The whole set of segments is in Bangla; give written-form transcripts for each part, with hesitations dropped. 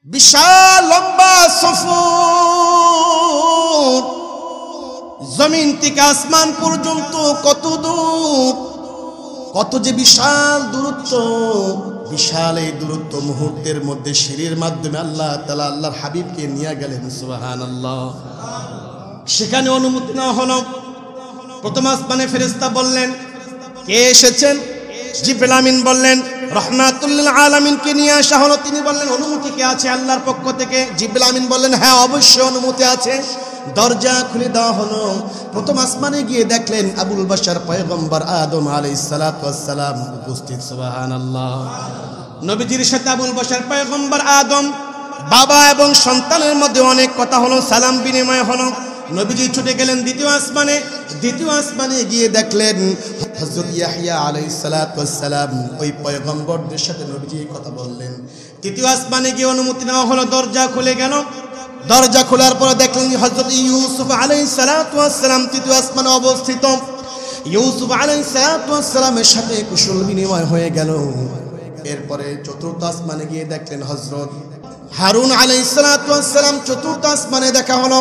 বিশাল লম্বা সফর, জমিন থেকে আসমান পর্যন্ত কত দূর, কত যে বিশাল দূরত্ব। বিশাল এই দূরত্ব মুহূর্তের মধ্যে সিঁড়ির মাধ্যমে আল্লাহ তাআলা আল্লাহর হাবিবকে নিয়ে গেলেন। সুবহানাল্লাহ। সেখানে অনুমতি নেওয়া হলো। প্রথম আসমানে ফেরেশতা বললেন, কে এসেছেন? জিবরিল আমিন বললেন, রাহমাতুল লিল আলামিনকে নিয়ে আসা হলো। তিনি বললেন, অনুমতি কে আছে আল্লাহর পক্ষ থেকে? জিবরিল আমিন বললেন, হ্যাঁ অবশ্যই অনুমতি আছে। দরজা খুলে দেওয়া হলো। প্রথম আসমানে গিয়ে দেখলেন আবুল বাশার পয়গম্বর আদম আলাইহিস সালাতু ওয়াস সালাম উপস্থিত। সুবহানাল্লাহ। নবীজির সাথে আবুল বাশার পয়গম্বর আদম, বাবা এবং সন্তানের মধ্যে অনেক কথা হলো, সালাম বিনিময় হলো। নবীজি ছুটে গেলেন দ্বিতীয় আসমানে। দ্বিতীয় আসমানে গিয়ে দেখলেন হযরত ইয়াহইয়া আলাইহিস সালাতু ওয়াস সালাম, ওই পয়গম্বরদের সাথে নবীজি কথা বললেন। তৃতীয় আসমানে গিয়ে অনুমতি নেওয়া হলো, দরজা খুলে গেল। দরজা খোলার পরে দেখলেন হযরত ইউসুফ আলাইহিস সালাতু ওয়াস সালাম তৃতীয় আসমানে অবস্থিত। ইউসুফ আলাইহিস সালাতু ওয়াস সালামের সাথে কুশল বিনিময় হয়ে গেল। এরপরে চতুর্থ আসমানে গিয়ে দেখলেন হযরত হারুন আলাইহিস সালাতু ওয়াস সালাম। চতুর্থ আসমানে দেখা হলো।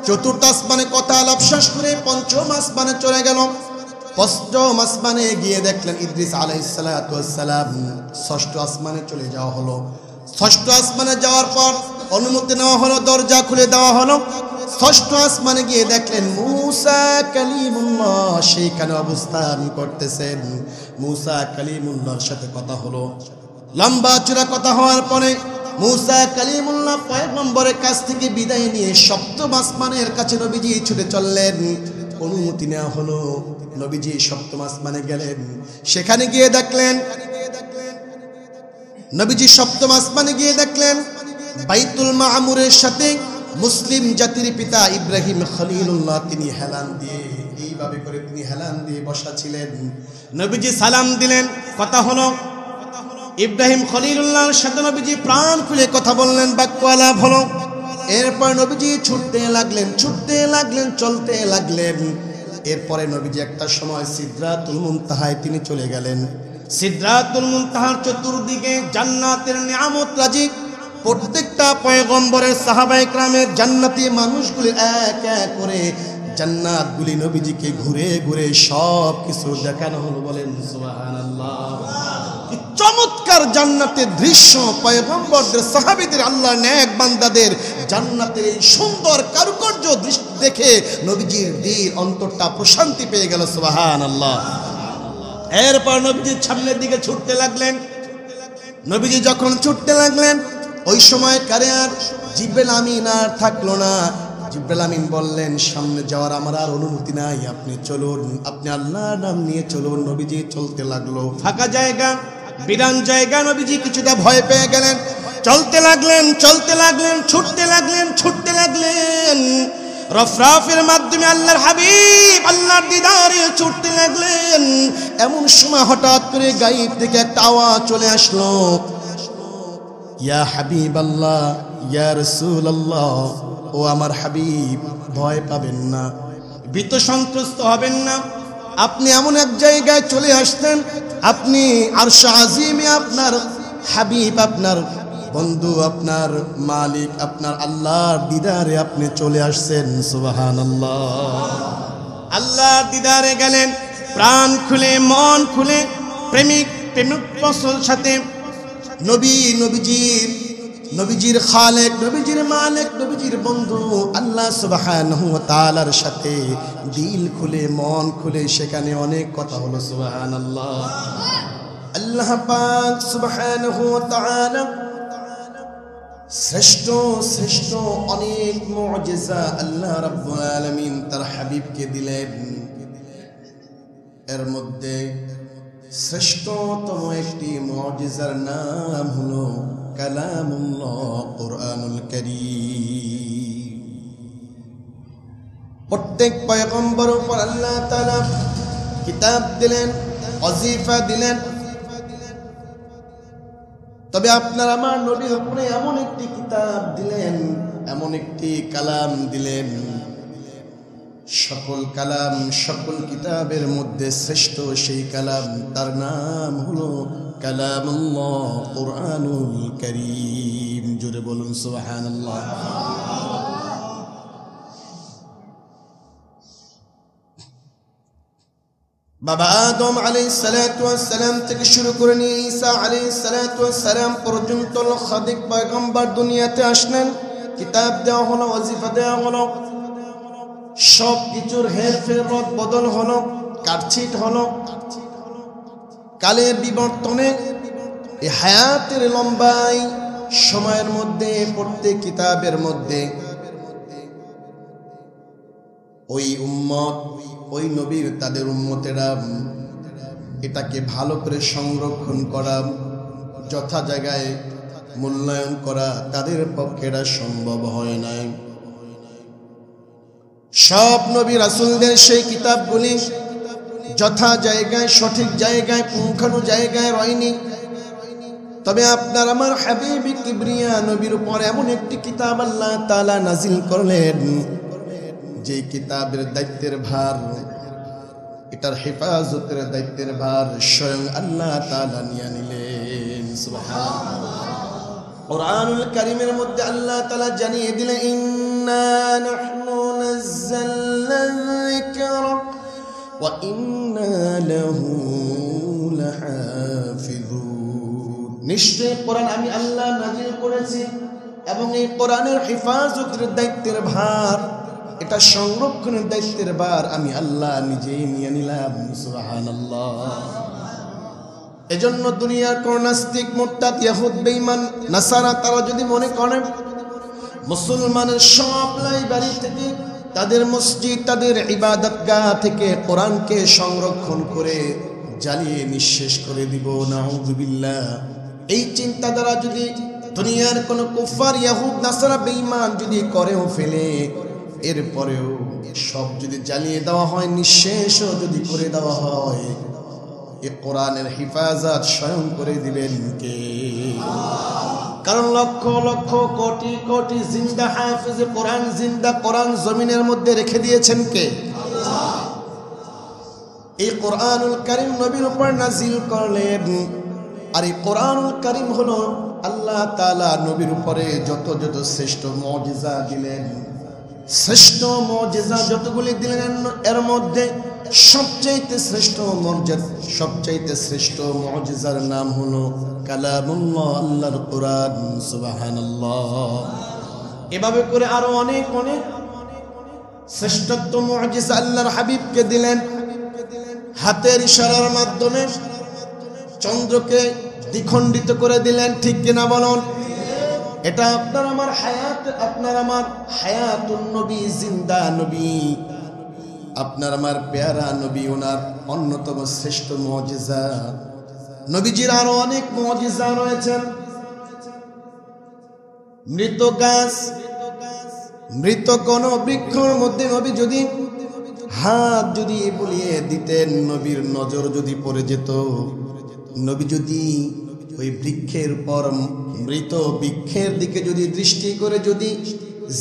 চতুর্থ আসমানে কথা আলাপ শেষ করে পঞ্চম আসমানে চলে গেল। পঞ্চম আসমানে গিয়ে দেখলেন ইদ্রিস আলাইহিস সালাতু ওয়াস সালাম। ষষ্ঠ আসমানে চলে যাওয়া হলো। ষষ্ঠ আসমানে যাওয়ার পর অনুমতি নেওয়া হলো, দরজা খুলে দেওয়া হলো। ষষ্ঠ আসমানে গিয়ে দেখলেন মূসা কালিমুল্লাহ সেইখানে অবস্থান করতেছেন। মূসা কালিমুল্লাহর সাথে কথা হলো। লম্বা চূড়া কথা হওয়ার পরে মূসা কালিমুল্লাহ পয়গম্বরের কাছ থেকে বিদায় নিয়ে সপ্তম আসমানের কাছে নবীজি ছুটে চললেন। অনুমতি নেওয়া হলো। নবীজি সপ্তম আসমানে গেলেন। সেখানে গিয়ে দেখলেন, নবীজি সপ্তম আসমানে গিয়ে দেখলেন বাইতুল মামুরের সাথে মুসলিম জাতির পিতা ইব্রাহিম খলিলুল্লাহ তিনি হেলান দিয়ে, এইভাবে করে তিনি হেলান দিয়ে বসা ছিলেন। নবীজি সালাম দিলেন, কথা হলো। ইব্রাহিম খলিলুল্লাহর সাথে নবীজি প্রাণ খুলে কথা বললেন, বাক্য আলাপ হলো। এরপর নবীজি ছুটতে লাগলেন, ছুটতে লাগলেন, চলতে লাগলেন। এরপরে নবীজি একটা সময় সিদরাতুল মুনতাহায় তিনি চলে গেলেন। সিদরাতুল মুনতাহার চতুর্দিকে জান্নাতের নিয়ামত রাজি। প্রত্যেকটা পয়গম্বরের সাহাবায়ে কেরামের জান্নাতি মানুষগুলি এক এক করে জান্নাতগুলি নবীজিকে ঘুরে ঘুরে সব কিছু দেখানো হলো। বলেন সুবহানাল্লাহ। কি চমৎকার জান্নাতের দৃশ্য! পয়গম্বরদের সাহাবীদের আল্লাহর নেক বান্দাদের জান্নাতের এই সুন্দর কারুকার্য দৃশ্য দেখে নবীজির দিল অন্তরটা প্রশান্তি পেয়ে গেল। সুবহানাল্লাহ। এরপর নবীজি সামনের দিকে ছুটতে লাগলেন। নবীজি যখন ছুটতে লাগলেন ওই সময় কারে আর জিবরিল আমিন আর থাকলো না। জিবরিল আমিন বললেন, সামনে যাওয়ার আমার আর অনুমতি নাই, আপনি চলুন, আপনি আল্লাহর নাম নিয়ে চলুন। নবীজি চলতে লাগলো। ফাঁকা জায়গা, বিরান জায়গা। নবীজি কিছুটা ভয় পেয়ে গেলেন। চলতে লাগলেন, চলতে লাগলেন, ছুটতে লাগলেন, ছুটতে লাগলেন। রফরাফের মাধ্যমে আল্লাহর হাবিব আল্লাহর দিদারে ছুটতে লাগলেন। এমন সময় হঠাৎ করে গায়েব থেকে একটা আওয়াজ চলে আসলো, ইয়া হাবিব আল্লাহ, ইয়া রাসূলুল্লাহ, ও আমার হাবিব, ভয় পাবেন না, ভীত সন্ত্রস্ত হবেন না। আপনি এমন এক জায়গায় চলে আসতেন, আপনি আরশ আজিমে আপনার হাবিব, আপনার বন্ধু, আপনার মালিক, আপনার আল্লাহর দিদারে আপনি চলে আসছেন। সুবহানাল্লাহ। আল্লাহর দিদারে গেলেন, প্রাণ খুলে, মন খুলে, প্রেমিক প্রেমিকর সাথে নবীজির খালেক, নবীজির মালিক, নবীজির বন্ধু আল্লাহ সুবহানাহু ওয়া তাআলার সাথে দিল খুলে, মন খুলে সেখানে অনেক কথা হলো। সুবহানাল্লাহ। আল্লাহ পাক সুবহানাহু ওয়া তাআলা শ্রেষ্ঠ শ্রেষ্ঠ অনেক মুজিজা আল্লাহ রাব্বুল আলামিন তার হাবিবকে দিলেন। এর মধ্যে শ্রেষ্ঠতম একটি মুজিজার নাম হলো কালামুল্লাহ, কুরআনুল কারীম। প্রত্যেক পয়গম্বর উপর আল্লাহ তাআলা কিতাব দিলেন, ওয়াজিফা দিলেন। তবে আপনার আমার নবীর উপরে এমন একটি কিতাব দিলেন, এমন একটি কালাম দিলেন, সকল কালাম, সকল কিতাবের মধ্যে শ্রেষ্ঠ সেই কালাম, তার নাম হলো কালামুল্লাহ, কুরআনুল কারীম। জোরে বলুন সুবহানাল্লাহ। বাবা আদম আলাইহিস সালাতু ওয়াস সালাম থেকে শুরু করে নিয়ে ঈসা আলাইহিস সালাতু ওয়াস সালাম পর্যন্ত লক্ষাধিক পয়গম্বর দুনিয়াতে আসলেন, কিতাব দেওয়া হলো, ওয়াজিফা দেওয়া হলো, সব কিছুর হেরফের রদ বদল হলো, কাটছিট হলো। কালের বিবর্তনে এই হায়াতের লম্বাই সময়ের মধ্যে প্রত্যেক কিতাবের মধ্যে ওই উম্মত, ওই নবীর তাদের উম্মতেরা এটাকে ভালো করে সংরক্ষণ করা, যথা জায়গায় মূল্যায়ন করা তাদের পক্ষে এটা সম্ভব হয় নাই। সব নবী রাসূলদের সেই কিতাবগুলি যথা জায়গায়, সঠিক জায়গায়, পুঙ্খানু জায়গায় রয়নি। তবে আপনার আমার হাবিব কিবরিয়া নবীর উপর এমন একটি কিতাব আল্লাহ তাআলা নাজিল করলেন, যে কিতাবের দায়িত্বের ভার, এটার হেফাজতের দায়িত্বের ভার স্বয়ং আল্লাহ তাআলা নিয়ে নিলেন। সুবহানাল্লাহ। কুরআনুল কারীমের মধ্যে আল্লাহ তাআলা জানিয়ে দিলেন, ইন্না নাহনু নাযালনা যিকরা ওয়া ইন্না লাহু লাহাফিজুন। নিশ্চয় কোরআন আমি আল্লাহ নাযিল করেছি এবং এই কোরআনের হেফাজতের দায়িত্বের ভার, এটা সংরক্ষণের দায়িত্বের ভার আমি আল্লাহ নিজেই নিয়ে নিলাম। সুবহানাল্লাহ। এজন্য দুনিয়ার কোন নাস্তিক, মুরতাদ, ইহুদ, বেঈমান, নাসারা তারা যদি মনে করে মুসলমানের সব লাইব্রেরি থেকে, তাদের মসজিদ, তাদের ইবাদতগাহ থেকে কোরআনকে সংরক্ষণ করে জ্বালিয়ে নিঃশেষ করে দিব, নাউযুবিল্লাহ, এই চিন্তাধারা যদি দুনিয়ার কোন কুফার, ইহুদ, নাসারা, বেঈমান যদি করেও ফেলে, এরপরেও সব যদি জ্বালিয়ে দেওয়া হয়, নিঃশেষও যদি করে দেওয়া হয়, এই কোরআনের হেফাজত স্বয়ং করে দিবেন কে? কারণ লক্ষ লক্ষ কোটি কোটি জিন্দা হাফেজে কোরআন, জিন্দা কোরআন জমিনের মধ্যে রেখে দিয়েছেন কে? এই কোরআনুল কারীম নবীর উপর নাজিল করলেন। আর এই কোরআনুল কারীম হলো আল্লাহ তাআলা নবীর উপরে যত যত শ্রেষ্ঠ মুজিজা দিলেন, শ্রেষ্ঠ মুজিজা যতগুলি দিলেন, এর মধ্যে সবচাইতে শ্রেষ্ঠ মর্যাদা, সবচাইতে শ্রেষ্ঠ মুজিজার নাম হলো কালামুল্লাহ, আল্লাহর কোরআন। সুবহানাল্লাহ। এভাবে করে আরো অনেক অনেক শ্রেষ্ঠত্ব মুজিজা আল্লাহর হাবিবকে দিলেন। হাতের ইশারার মাধ্যমে চন্দ্রকে দ্বিখণ্ডিত করে দিলেন, ঠিক কিনা বলুন? এটা আপনার আমার হায়াত, আপনার আমার হায়াতুন নবী, জিন্দা নবী, আপনার আমার পেয়ারা নবী, ওনার অন্যতম শ্রেষ্ঠ মুজিজা। নবীজির আরো অনেক মুজিজা রয়েছেন। মৃত গাছ, মৃত কোন বৃক্ষের মধ্যে নবী যদি হাত যদি বুলিয়ে দিতেন, নবীর নজর যদি পড়ে যেত, নবী যদি ওই বৃক্ষের পর, মৃত বৃক্ষের দিকে যদি দৃষ্টি করে, যদি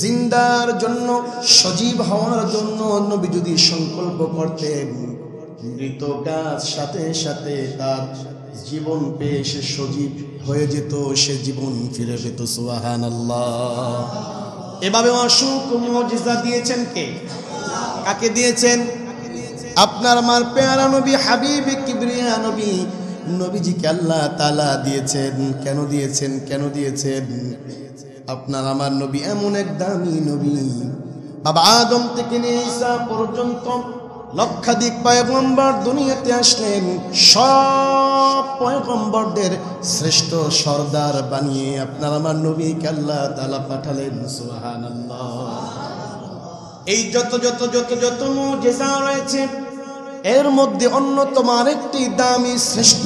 জিন্দার জন্য, সজীব হওয়ার জন্য নবী যদি সংকল্প করতেন, মৃত গাছ সাথে সাথে তার জীবন পেয়ে সে সজীব হয়ে যেত, সে জীবন ফিরে পেত। সুবহানাল্লাহ। এভাবে অসংখ্য মুজিজা দিয়েছেন কে? কাকে দিয়েছেন? আপনার আমার পেয়ারা নবী, হাবিব কিবরিয়া নবী, নবীজিকে আল্লাহ তাআলা দিয়েছেন। কেন দিয়েছেন? কেন দিয়েছেন? আপনার আমার নবী এমন এক দামি নবী, বাবা আদম থেকে নিয়ে ঈসা পর্যন্ত লক্ষাধিক পয়গম্বর দুনিয়াতে আসলেন, সব পয়গম্বরদের শ্রেষ্ঠ সর্দার বানিয়ে আপনার আমার নবীকে আল্লাহ তাআলা পাঠালেন। সুবহানাল্লাহ। এই যত যত যত যত মুজিজা রয়েছে, এর মধ্যে অন্যতম আরেকটি দামি শ্রেষ্ঠ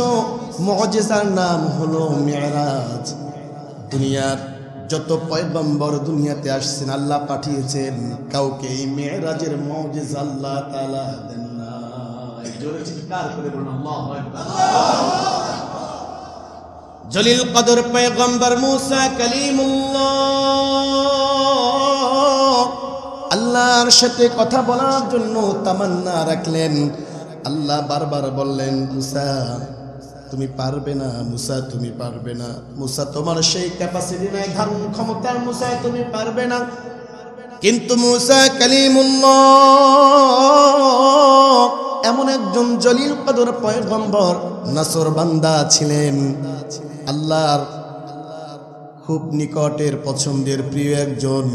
মুজিজার নাম হলো মিরাজ। দুনিয়ার যত পয়গম্বর দুনিয়াতে আসছেন, আল্লাহ পাঠিয়েছেন, কাউকে এই মিরাজের মুজিজা আল্লাহ তাআলা দেন না। জোরে চিৎকার করে বলুন আল্লাহু আকবার। জলিল কদর পয়গম্বর মুসা কালিমুল্লাহ আল্লাহর সাথে কথা বলার জন্য তামান্না রাখলেন। আল্লাহ বারবার বললেন, মুসা তুমি পারবে না, মুসা তুমি পারবে না, মুসা তোমার সেই ক্যাপাসিটি নাই, ধারণ ক্ষমতার, মুসা তুমি পারবে না। কিন্তু মুসা কালিমুল্লাহ এমন একজন জলিল কদর পয়গম্বর নাসর বান্দা ছিলেন, আল্লাহর খুব নিকটের পছন্দের প্রিয় একজন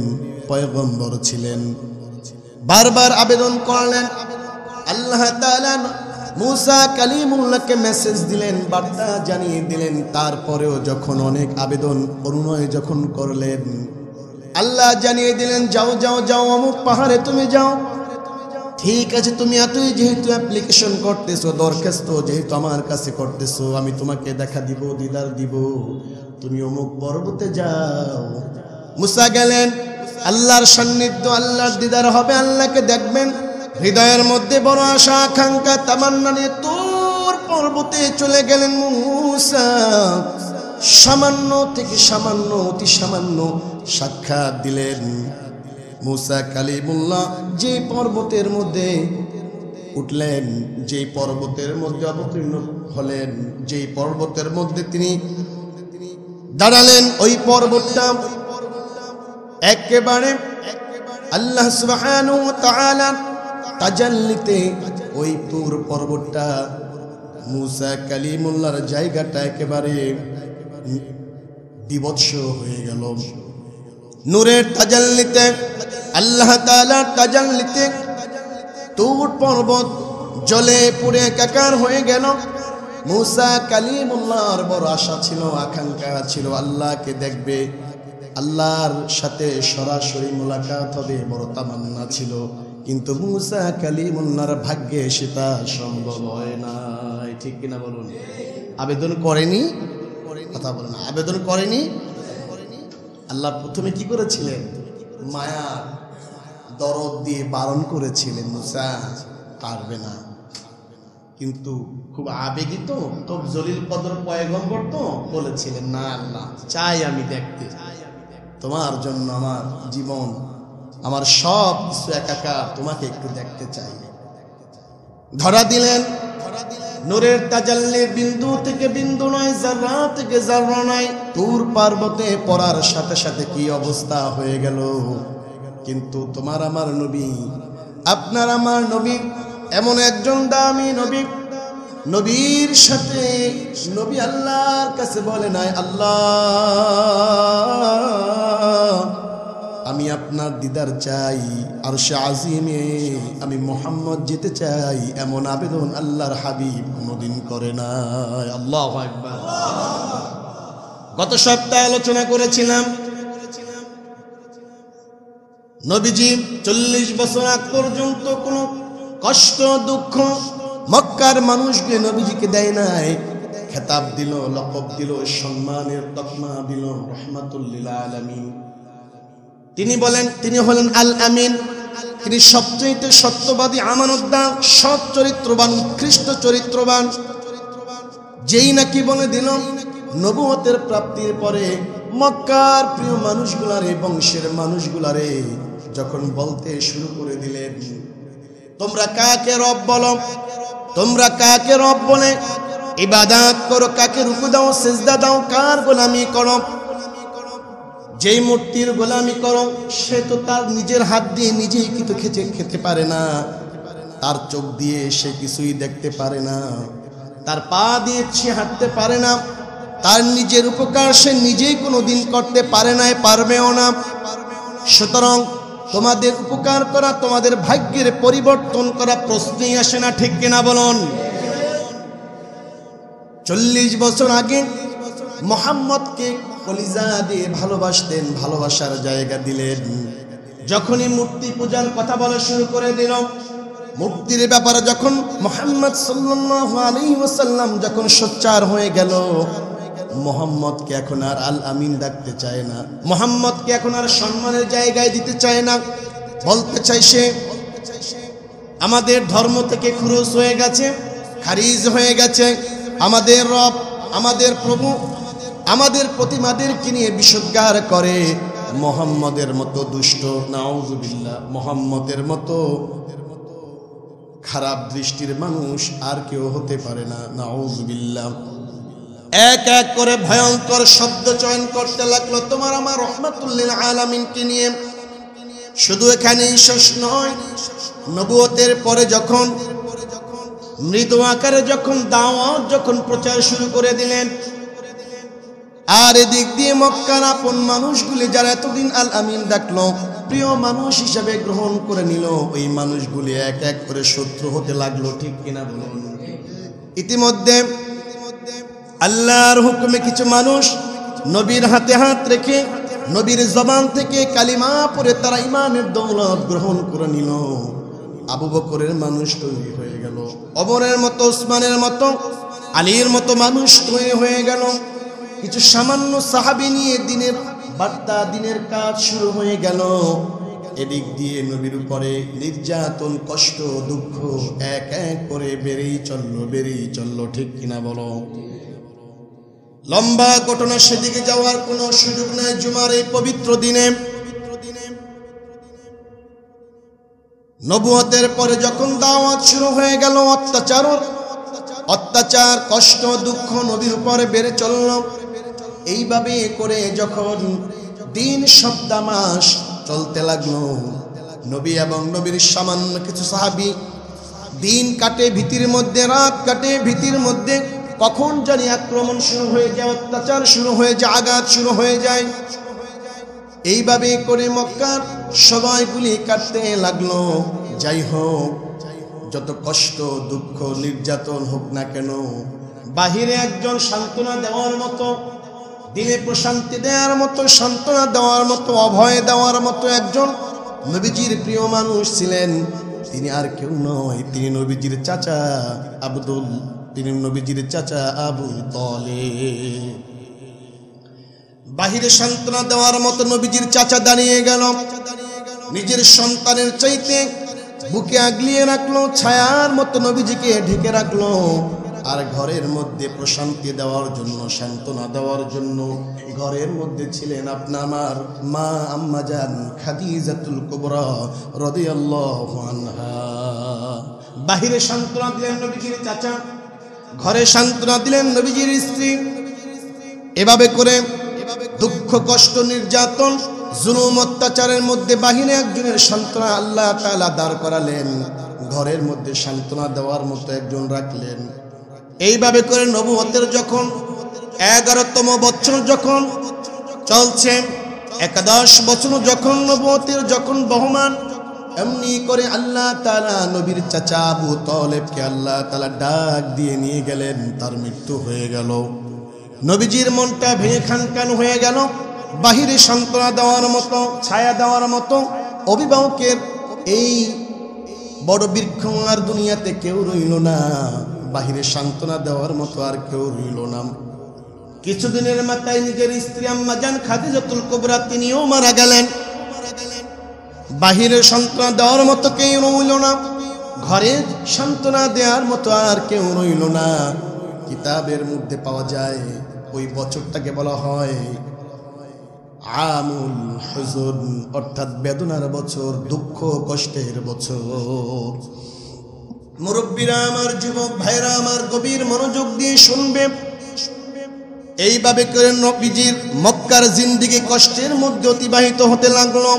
পয়গম্বর ছিলেন। বারবার আবেদন করলেন, আল্লাহ তাআলা মুসা কালিমুল্লাহকে মেসেজ দিলেন, বার্তা জানিয়ে দিলেন। তারপরেও যখন অনেক আবেদন অনুনয় যখন করলেন, আল্লাহ জানিয়ে দিলেন, যাও যাও যাও, অমুক পাহাড়ে তুমি যাও। ঠিক আছে, তুমি এতই যেহেতু অ্যাপ্লিকেশন করতেছো, দরখাস্ত যেহেতু আমার কাছে করতেছো, আমি তোমাকে দেখা দিব, দিদার দিব, তুমি অমুক পর্বতে যাও। মুসা গেলেন, আল্লাহর সান্নিধ্য, আল্লাহর দিদার হবে, আল্লাহকে দেখবেন। হৃদয়ের মধ্যে বড় আশা আকাঙ্ক্ষা তামান্না নিয়ে তুর পর্বতে চলে গেলেন মুসা। সামান্য থেকে সামান্য, অতি সামান্য সাক্ষাৎ দিলেন। মুসা কালিমুল্লাহ যে পর্বতের মধ্যে উঠলেন, যে পর্বতের মধ্যে অবতীর্ণ হলেন, যে পর্বতের মধ্যে তিনি দাঁড়ালেন, ওই পর্বতটা একেবারে আল্লাহ সুবহানাহু ওয়া তাআলা তাজাল্লিতে, ওই তুর পর্বতটা মুসা কালিমুল্লাহর জায়গাটা একেবারে বিভৎস হয়ে গেল। নূরের তাজাল্লিতে, আল্লাহ তাআলার তাজাল্লিতে তুর পর্বত জ্বলে পুড়ে একাকার হয়ে গেল। মুসা কালিমুল্লাহর বড় আশা ছিল, আকাঙ্ক্ষা ছিল, আল্লাহকে দেখবে, আল্লাহর সাথে সরাসরি মোলাকাত হবে, বড় তামান্না ছিল। কিন্তু মুসা কালিমুল্লাহর ভাগ্যে সেটা সম্ভব হয় না। ঠিক কিনা বলুন? আবেদন করেনি, কথা বলেন, আবেদন করেনি। আল্লাহ প্রথমে কি করেছিলেন? মায়া দরদ দিয়ে বারণ করেছিলেন, মুসা পারবে না। কিন্তু খুব আবেগী তো, খুব জলিল কদর পয়গম্বর তো, বলেছিলেন, না আল্লাহ চাই আমি দেখতে, তোমার জন্য আমার জীবন, আমার সব কিছু একাকার, তোমাকে একটু দেখতে চাই। ধরা দিলেন, নূরের তাজাল্লি বিন্দু থেকে বিন্দু নয়, জাররা থেকে জাররা নয়, তুর পর্বতে পড়ার সাথে সাথে কি অবস্থা হয়ে গেল। কিন্তু তোমার আমার নবী, আপনার আমার নবী এমন একজন দামি নবী, নবীর সাথে নবী আল্লাহর কাছে বলে নাই, আল্লাহ আমি আপনার দিদার চাই, আরশে আজিমে আমি মুহাম্মদ যেতে চাই, এমন আবেদন আল্লাহর হাবিব কোনদিন করে নাই। আল্লাহু আকবার। গত সপ্তাহে আলোচনা করেছিলাম, নবীজি 40 বছর আগ পর্যন্ত কোনো কষ্ট দুঃখ মক্কার মানুষকে নবীজিকে দেয় নাই। খেতাব দিল, লকব দিল, সম্মানের তকমা দিল, রাহমাতুল লিল আলামিন। তিনি বলেন, তিনি হলেন আল আমিন, তিনি সবচেয়ে সত্যবাদী, আমানতদার, সৎ চরিত্রবান, উৎকৃষ্ট চরিত্রবান। যেই নাকি বলে দিল, নবুয়তের প্রাপ্তির পরে মক্কার প্রিয় মানুষগুলারে, বংশের মানুষগুলারে যখন বলতে শুরু করে দিলেন, তোমরা কাকে রব বলো, তোমরা কাকে রব বলে ইবাদত করো, কাকে রুকু দাও, সিজদা দাও, কার গোলামি করো, যেই মূর্তির গোলামি করো সে তো তার নিজের হাত দিয়ে নিজেই কিন্তু খেতে পারে না, তার চোখ দিয়ে সে কিছুই দেখতে পারে না, তার পা দিয়ে সে হাঁটতে পারে না, তার নিজের উপকার সে নিজেই কোনোদিন করতে পারে না, পারবেও না। সুতরাং তোমাদের উপকার করা, তোমাদের ভাগ্যের পরিবর্তন করা প্রশ্নই আসে না। ঠিক কিনা বলুন? 40 বছর আগে মুহাম্মদকে কলিজা দিয়ে ভালোবাসতেন, ভালোবাসার জায়গা দিলেন। যখনই মূর্তি পূজার কথা বলা শুরু করে দিল, মূর্তির ব্যাপারে যখন মুহাম্মদ সাল্লাল্লাহু আলাইহি ওয়াসাল্লাম যখন সোচ্চার হয়ে গেল, মুহাম্মদকে এখন আর আল আমিন ডাকতে চায় না, মুহাম্মদকে এখন আর সম্মানের জায়গায় দিতে চায় না। বলতে চাইছে আমাদের ধর্ম থেকে খুরুজ হয়ে গেছে, খারিজ হয়ে গেছে, আমাদের রব, আমাদের প্রভু আমাদের প্রতিমাদেরকে নিয়ে বিশুদ্ধার করে। মুহাম্মদের মতো দুষ্ট, নাউযুবিল্লাহ, মুহাম্মদের মতো খারাপ দৃষ্টির মানুষ আর কেউ হতে পারে না, নাউযুবিল্লাহ। এক এক করে ভয়ঙ্কর শব্দ চয়ন করতে লাগলো তোমার আমার রহমাতুল লিল আলামিনকে নিয়ে। শুধু এখানেই শেষ নয়, নবুয়তের পরে যখন মৃদু আকারে যখন দাওয়াত যখন প্রচার শুরু করে দিলেন, আর এদিক দিয়ে মক্কার আপন মানুষগুলি যারা এতদিন আল আমিন ডাকলো, প্রিয় মানুষ হিসাবে গ্রহণ করে নিল, ওই মানুষগুলি এক এক করে শত্রু হতে লাগলো। ঠিক কিনা বলুন? ইতিমধ্যে আল্লাহর হুকুমে কিছু মানুষ নবীর হাতে হাত রেখে নবীর জবান থেকে কালিমা পড়ে তারা ইমানের দৌলত গ্রহণ করে নিল। আবু বকরের মানুষ তৈরি হয়ে গেল, ওমরের মতো, উসমানের মতো, আলীর মতো মানুষ তৈরি হয়ে গেল। কিছু সামান্য সাহাবী নিয়ে দিনের বার্তা, দিনের কাজ শুরু হয়ে গেল। এদিক দিয়ে নবীর উপরে নির্যাতন, কষ্ট, দুঃখ এক এক করে বেড়েই চললো। ঠিক কিনা বলো? লম্বা ঘটনা, সেদিকে যাওয়ার কোনো সুযোগ নাই। জুমার এই পবিত্র দিনে নবুয়তের পরে যখন দাওয়াত শুরু হয়ে গেল, অত্যাচার, কষ্ট, দুঃখ নবীর উপরে বেড়ে চলল। এইভাবে করে যখন দিন, সপ্তাহ, মাস চলতে লাগলো, নবী এবং নবীর সামান্য কিছু সাহাবী দিন কাটে ভীতির মধ্যে, রাত কাটে ভীতির মধ্যে, কখন জানি আক্রমণ শুরু হয়ে যায়, অত্যাচার শুরু হয়ে যায়, আঘাত শুরু হয়ে যায়। এইভাবে করে মক্কার সময়গুলি কাটতে লাগলো। যাই হোক, যত কষ্ট, দুঃখ, নির্যাতন হোক না কেন, বাহিরে একজন সান্ত্বনা দেওয়ার মতো, দিলে প্রশান্তি দেওয়ার মতো, সান্ত্বনা দেওয়ার মতো, অভয় দেওয়ার মতো একজন নবীজির প্রিয় মানুষ ছিলেন। তিনি আর কেউ নয়, তিনি নবীজির চাচা আবু তালেব। বাহিরে সান্ত্বনা দেওয়ার মতো নবীজির চাচা দাঁড়িয়ে গেল, নিজের সন্তানের চাইতে বুকে আগলিয়ে রাখলো, ছায়ার মতো নবীজিকে ঢেকে রাখলো। আর ঘরের মধ্যে প্রশান্তি দেওয়ার জন্য, সান্ত্বনা দেওয়ার জন্য ঘরের মধ্যে ছিলেন আমার মা আম্মাজান খাদিজাতুল কুবরা রাদিয়াল্লাহু আনহা। বাহিরে সান্ত্বনা দিলেন নবীজির চাচা, ঘরে সান্ত্বনা দিলেন নবীজির স্ত্রী। এভাবে করে দুঃখ, কষ্ট, নির্যাতন, জুলুম, অত্যাচারের মধ্যে বাহিরে একজনের সান্ত্বনা আল্লাহ তাআলা দাঁড় করালেন, ঘরের মধ্যে সান্ত্বনা দেওয়ার মতো একজন রাখলেন। এইভাবে করে নবুয়তের যখন 11তম বছর যখন চলছে, 11 বছর যখন নবুয়তের যখন বহমান, এমনি করে আল্লাহ তাআলা নবীর চাচা আবু তালেবকে আল্লাহ তাআলা ডাক দিয়ে নিয়ে গেলেন। তার মৃত্যু হয়ে গেল। নবীজির মনটা ভেঙে খানখান হয়ে গেল। বাহিরে সান্ত্বনা দেওয়ার মতো, ছায়া দেওয়ার মতো অভিভাবকের এই বড় বৃক্ষ আর দুনিয়াতে কেউ রইল না। বাহিরে সান্ত্বনা দেওয়ার মতো আর কেউ রইল না। কিছুদিনের মাথায় নিজের স্ত্রী আম্মাজান খাদিজাতুল কুবরা তিনিও মারা গেলেন। বাহিরে সান্ত্বনা দেওয়ার মতো কেউ রইল না, ঘরে সান্ত্বনা দেওয়ার মতো আর কেউ রইল না। কিতাবের মধ্যে পাওয়া যায় ওই বছরটাকে বলা হয় আমুল হুজুন, অর্থাৎ বেদনার বছর, দুঃখ কষ্টের বছর। মুরব্বীরা আমার, যুবক ভাইরা আমার, গভীর মনোযোগ দিয়ে শুনবে। এইভাবে করে নবীজির মক্কার জিন্দেগি কষ্টের মধ্যে অতিবাহিত হতে লাগলো।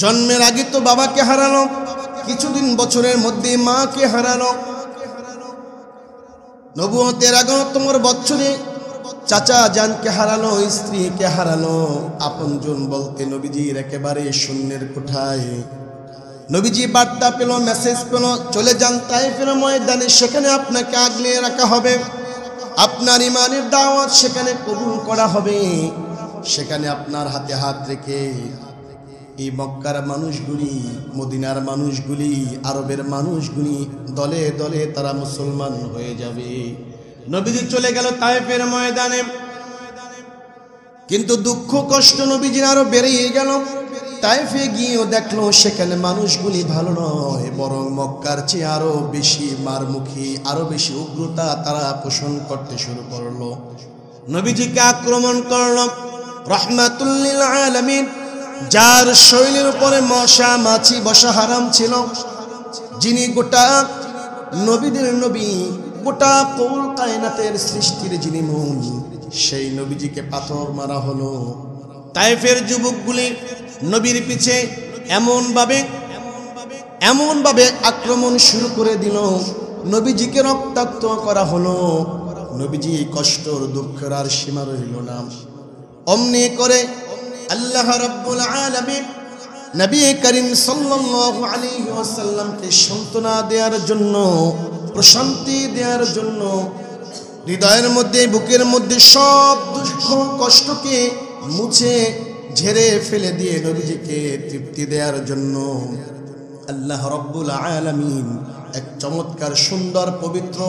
জন্মের আগে তো বাবাকে হারালো, কিছুদিন বছরের মধ্যে মাকে হারালো। নবুয়তের 11তম বছরে চাচা জানকে হারালো, স্ত্রীকে হারালো। আপনজন বলতে নবীজির একেবারে শূন্যের কোঠায়। নবীজি বার্তা পেল, মেসেজ পেল, চলে যান তায়েফের ময়দানে, সেখানে আপনাকে আগলিয়ে রাখা হবে, আপনার ইমানের দাওয়াত সেখানে কবুল করা হবে। সেখানে আপনার হাতে হাত রেখে এই মক্কার মানুষগুলি, মদিনার মানুষগুলি, আরবের মানুষগুলি দলে দলে তারা মুসলমান হয়ে যাবে। নবীজি চলে গেল তায়েফের ময়দানে, কিন্তু দুঃখ কষ্ট নবীজির আরো বেড়েই গেল। তায়েফে গিয়েও দেখলো সেখানে মানুষগুলি ভালো নয়, বরং মক্কার চেয়ে আরো বেশি মারমুখী, আরো বেশি উগ্রতা তারা পোষণ করতে শুরু করলো। নবীজিকে আক্রমণ করলো। রাহমাতুল লিল আলামিন, যার শরীরের উপরে মশা মাছি বসা হারাম ছিল, যিনি গোটা নবীদের নবী, গোটা কুল কায়নাতের সৃষ্টির যিনি মূল, সেই নবীজিকে পাথর মারা হলো। তায়েফের যুবকগুলি নবীর পিছে এমন ভাবে আক্রমণ শুরু করে দিল, নবীজিকে রক্তাক্ত করা হলো। নবীজি কষ্টর দুঃখের আর সীমা রইল না। অমনি করে আল্লাহ রাব্বুল আলামিন নবী করিম সাল্লাল্লাহু আলাইহি ওয়াসাল্লামকে সান্ত্বনা দেওয়ার জন্য, প্রশান্তি দেওয়ার জন্য, হৃদয়ের মধ্যে, বুকের মধ্যে সব দুঃখ কষ্টকে মুছে ঝেড়ে ফেলে দিয়ে নবীজিকে তৃপ্তি দেওয়ার জন্য আল্লাহ রাব্বুল আলামিন এক চমৎকার, সুন্দর, পবিত্র,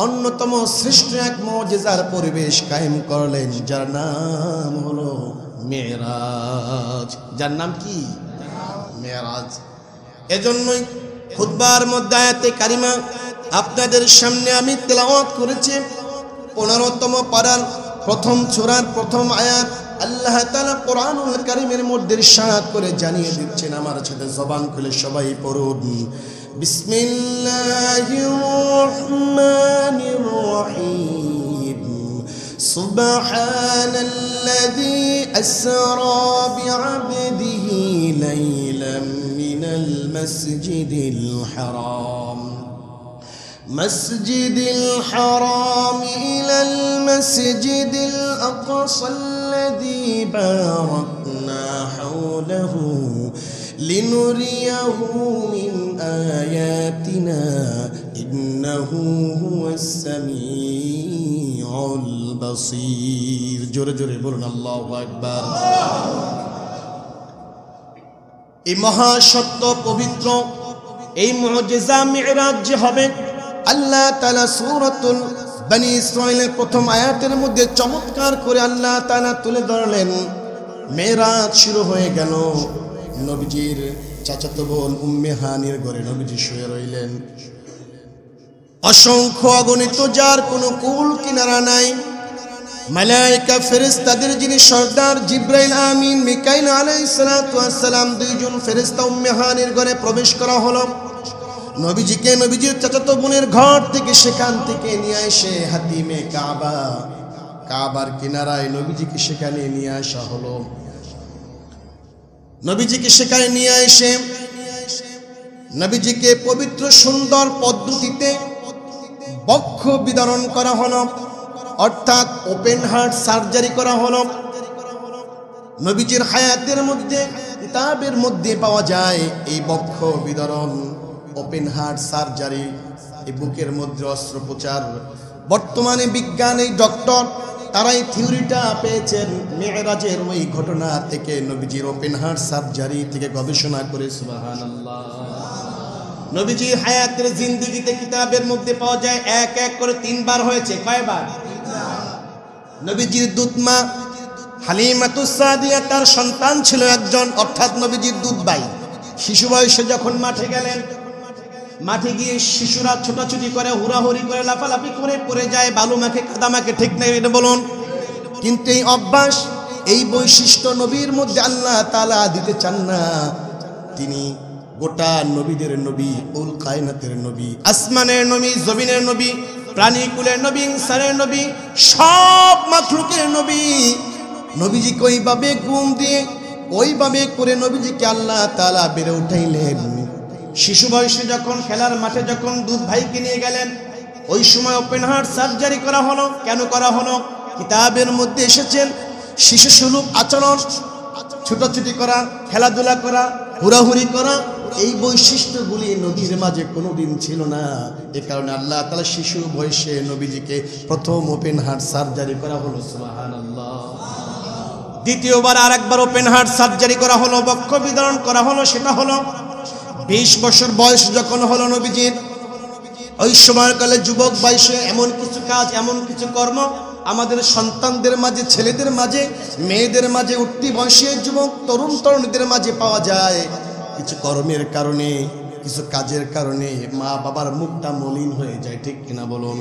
অন্যতম শ্রেষ্ঠ এক মুজিজার পরিবেশ কায়েম করলেন, যার নাম হলো মেরাজ। যার নাম কি? মেরাজ। এজন্যই খুতবার মধ্যে আয়াতে কারিমা আপনাদের সামনে আমি তেলাওয়াত করেছি। 15তম পারার প্রথম সূরার প্রথম আয়াত আল্লাহ তাআলা কোরআনুল কারীমের মধ্যে ইরশাদ করে জানিয়ে দিচ্ছেন, আমার সাথে জবান খুলে সবাই পড়ুন। বিসমিল্লাহির রহমানির রহিম। সুবহানাল্লাযী আসরা বিআবদিহি লাইলাম মিনাল মাসজিদিল হারাম مسجد الحرام إلى المسجد الأقصى الذي باركنا حوله لنريه من آياتنا إنه هو السميع البصير। জোরে জোরে বলুন আল্লাহু আকবার। এই মহাসত্য পবিত্র এই মুজিজা মিরাজ যে হবে, আল্লাহ তাআলা সূরাতুল বনী ইসরাঈলের প্রথম আয়াতের মধ্যে চমৎকার করে আল্লাহ তাআলা তুলে ধরলেন। মেরাজ শুরু হয়ে গেল। নবীজির চাচাতো বোন উম্মে হানির ঘরে নবীজি শুয়ে রইলেন। অসংখ্য অগণিত, যার কোনো কুল কিনারা নাই, মালায়েকা ফেরেশতাদের যিনি সর্দার জিবরাইল আমিন মিকাইল আলাইহিস সালাতু ওয়াস সালাম, দুইজন ফেরেশতা উম্মে হানির ঘরে প্রবেশ করা হলো। নবীজিকে নবীজির চাচাতো বোনের ঘর থেকে, সেখান থেকে নিয়ে এসে হাতিমে কাবার কিনারায় নবীজিকে সেখানে নিয়ে আসা হলো। নবীজিকে সেখানে নিয়ে এসে নবীজিকে পবিত্র সুন্দর পদ্ধতিতে বক্ষ বিদারণ করা হলো, অর্থাৎ ওপেন হার্ট সার্জারি করা হলো। নবীজির হায়াতের মধ্যে, কিতাবের মধ্যে পাওয়া যায় এই বক্ষ বিদারণ, ওপেন হার্ট সার্জারি, এই বুকের মধ্যে অস্ত্রোপচার। বর্তমানে বিজ্ঞান, এই ডক্টর, তারাই থিওরিটা পেয়েছেন মেরাজের ওই ঘটনা থেকে, নবীজির ওপেন হার্ট সার্জারি থেকে গবেষণা করে। সুবহানাল্লাহ। নবীজির হায়াতের জিন্দেগিতে কিতাবের মধ্যে পাওয়া যায় এক এক করে 3 বার হয়েছে। কয়বার? নবীজির দুধমা হালিমাতুস সাদিয়া, তার সন্তান ছিল একজন, অর্থাৎ নবীজির দুধ ভাই। শিশু বয়সে যখন মাঠে গেলেন, মাঠে গিয়ে শিশুরা ছোটাছুটি করে, হুড়াহুড়ি করে, লাফালাফি করে পড়ে যায়, বালু মাখে, কাদা মাখে, ঠিক না এটা বলুন? কিন্তু এই অভ্যাস, এই বৈশিষ্ট্য নবীর মধ্যে আল্লাহ তাআলা দিতে চান না। তিনি গোটা নবীদের নবী, কুল কায়নাতের নবী, আসমানের নবী, জমিনের নবী, প্রাণীকুলের নবী, ইনসানের নবী, সব মাখলুকের নবী। নবীজিকে ওইভাবে ঘুম দিয়ে, ওইভাবে করে নবীজিকে আল্লাহ তাআলা বেড়ে উঠাইলেন। শিশু বয়সে যখন খেলার মাঠে যখন দুধ ভাইকে নিয়ে গেলেন, ওই সময় ওপেন হার্ট সার্জারি করা হলো। কেন করা হলো? কিতাবের মধ্যে এসেছেন শিশু সুলভ আচরণ, ছোটাছুটি করা, খেলাধুলা করা, হুড়াহুড়ি করা, এই বৈশিষ্ট্যগুলি নবীর মাঝে কোনোদিন ছিল না। এ কারণে আল্লাহ তাআলা শিশু বয়সে নবীজিকে প্রথম ওপেন হার্ট সার্জারি করা হলো। সুবহানাল্লাহ। দ্বিতীয়বার আরেকবার ওপেন হার্ট সার্জারি করা হলো, বক্ষ বিদারণ করা হলো। সেটা হলো 20 বছর বয়স যখন হলো নবীজির, ওই সময়কালে যুবক বয়সে এমন কিছু কাজ, এমন কিছু কর্ম আমাদের সন্তানদের মাঝে, ছেলেদের মাঝে, মেয়েদের মাঝে, উঠতি বয়সে যুবক তরুণ তরুণীদের মাঝে পাওয়া যায়। কিছু কর্মের কারণে, কিছু কাজের কারণে মা বাবার মুখটা মলিন হয়ে যায়, ঠিক কিনা বলুন?